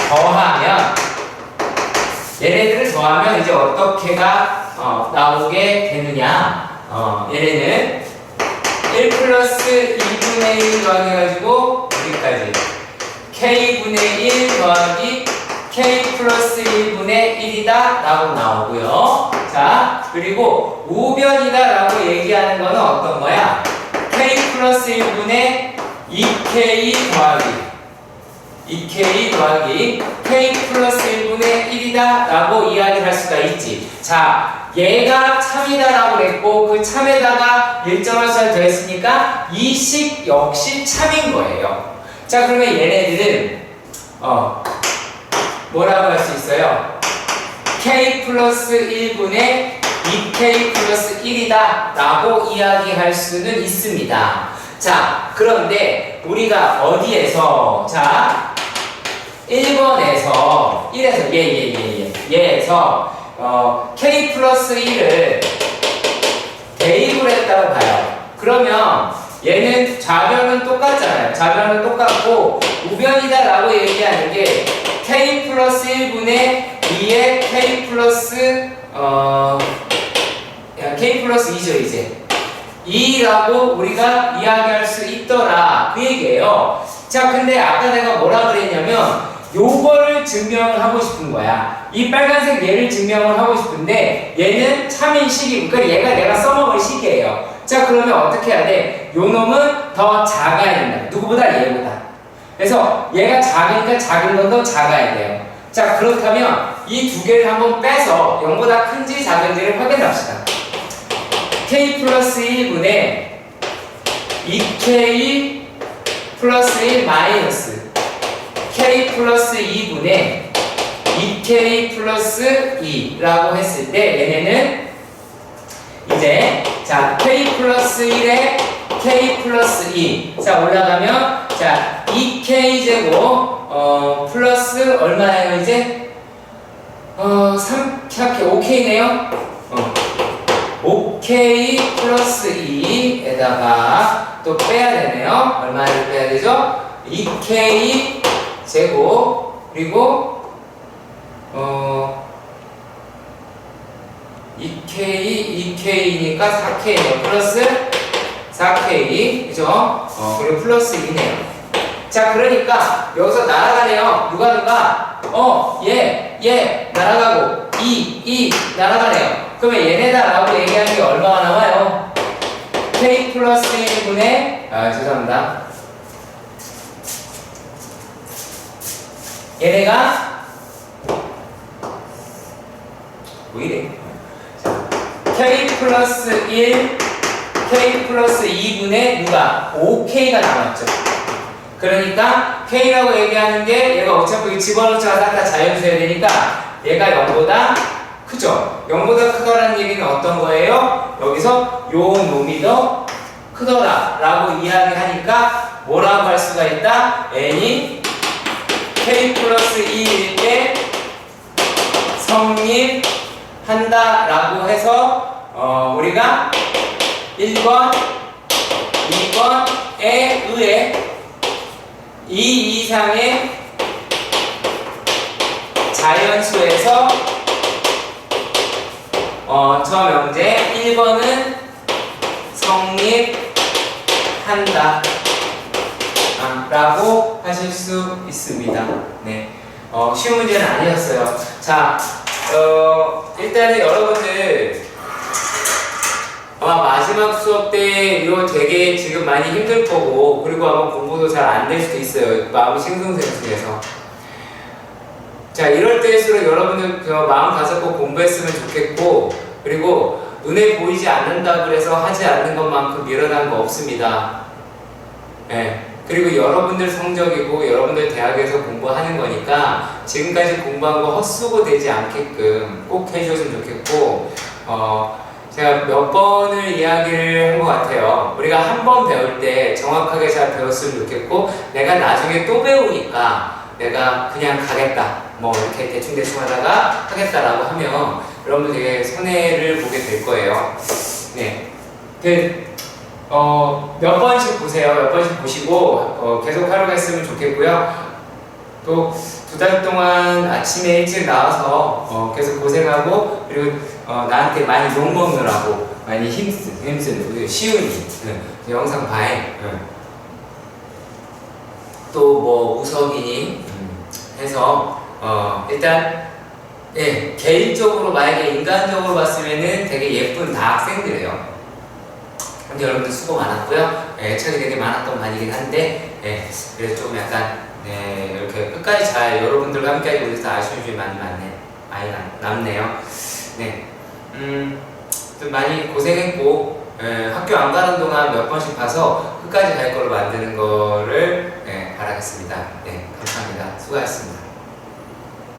더하면, 얘네들을 더하면 이제 어떻게가 나오게 되느냐? 얘네는 1 플러스 2분의 1 더하기해가지고 여기까지 k분의 1 더하기 k 플러스 1분의 1이다 라고 나오고요. 자, 그리고 우변이다 라고 얘기하는 거는 어떤 거야? k 플러스 1분의 2K 더하기 K 플러스 1분의 1이다 라고 이야기를 할 수가 있지. 자, 얘가 참이다 라고 그랬고 그 참에다가 일정한 수가 더했으니까 이 식 역시 참인 거예요. 자, 그러면 얘네들은 뭐라고 할 수 있어요? K 플러스 1분의 2K 플러스 1이다 라고 이야기할 수는 있습니다. 자, 그런데 우리가 어디에서, 자, 1번에서, 얘에서, K 플러스 1을 대입을 했다고 봐요. 그러면 얘는 좌변은 똑같잖아요. 좌변은 똑같고, 우변이다 라고 얘기하는 게 K 플러스 1분의 2의 K 플러스, K 플러스 2죠, 이제. 2라고 우리가 이야기할 수 있더라. 그 얘기예요. 자, 근데 아까 내가 뭐라 그랬냐면, 요거를 증명을 하고 싶은 거야. 이 빨간색 얘를 증명을 하고 싶은데, 얘는 참인 식이, 그러니까 얘가 내가 써먹을 식이에요. 자, 그러면 어떻게 해야 돼? 요 놈은 더 작아야 된다. 누구보다 얘보다. 그래서 얘가 작으니까 작은 건 더 작아야 돼요. 자, 그렇다면 이 두 개를 한번 빼서 0보다 큰지 작은지를 확인합시다. K 플러스 1분의 2K 플러스 1 마이너스 K 플러스 2분의 2K 플러스 2라고 했을 때 얘네는 이제 자 K 플러스 1에 K 플러스 2 자 올라가면 자 2K 제곱 플러스 얼마예요 이제 5K네요 5K 플러스 2에다가 또 빼야 되네요 얼마를 빼야 되죠 2K 제곱 그리고 2K니까 4K네요. 플러스 4K. 그죠? 그리고 플러스 2네요. 자, 그러니까 여기서 날아가네요. 누가? 얘 날아가고 2 날아가네요. 그러면 얘네다라고 얘기하는 게 얼마가 나와요? K 플러스 1분의 죄송합니다. 얘네가 왜 이래? K 플러스 1, K 플러스 2분의 누가? 5K가 남았죠. 그러니까 K라고 얘기하는 게 얘가 어차피 집어넣자마자 다 자연수여야 되니까 얘가 0보다 크죠. 0보다 크더라는 얘기는 어떤 거예요? 여기서 요 놈이 더 크더라 라고 이야기하니까 뭐라고 할 수가 있다? n이 K 플러스 2일 때 성립한다 라고 해서 우리가 1번, 2번에 의해 이 이상의 자연수에서 저 명제 1번은 성립한다 라고 하실 수 있습니다. 네, 쉬운 문제는 아니었어요. 자, 일단은 여러분들 아마 마지막 수업 때 이거 되게 지금 많이 힘들 거고 그리고 아마 공부도 잘 안 될 수도 있어요. 마음이 싱숭생숭해서. 자, 이럴 때일수록 여러분들 마음 가졌고 공부했으면 좋겠고 그리고 눈에 보이지 않는다 그래서 하지 않는 것만큼 미련한 거 없습니다. 네. 그리고 여러분들 성적이고 여러분들 대학에서 공부하는 거니까 지금까지 공부한 거 헛수고 되지 않게끔 꼭 해주셨으면 좋겠고 제가 몇 번을 이야기를 한 것 같아요. 우리가 한 번 배울 때 정확하게 잘 배웠으면 좋겠고 내가 나중에 또 배우니까 내가 그냥 가겠다 뭐 이렇게 대충 하다가 하겠다라고 하면 여러분들 되게 손해를 보게 될 거예요. 네. 몇 번씩 보세요. 몇 번씩 보시고 계속 하려고 했으면 좋겠고요. 또 2달 동안 아침에 일찍 나와서 계속 고생하고 그리고 나한테 많이 욕먹느라고 많이 힘쓴 우리 시은이 영상 봐해 또 뭐 우석이니 해서 일단 예, 개인적으로 만약에 인간적으로 봤으면은 되게 예쁜 다 학생들이에요. 근데 여러분들 수고 많았고요. 애착이 되게 많았던 반이긴 한데, 그래서 조금 약간, 이렇게 끝까지 잘 여러분들과 함께하기 위해서 아쉬운 점이 많이 남네요. 네. 좀 많이 고생했고, 학교 안 가는 동안 몇 번씩 봐서 끝까지 갈 거로 만드는 거를 바라겠습니다. 네, 감사합니다. 수고하셨습니다.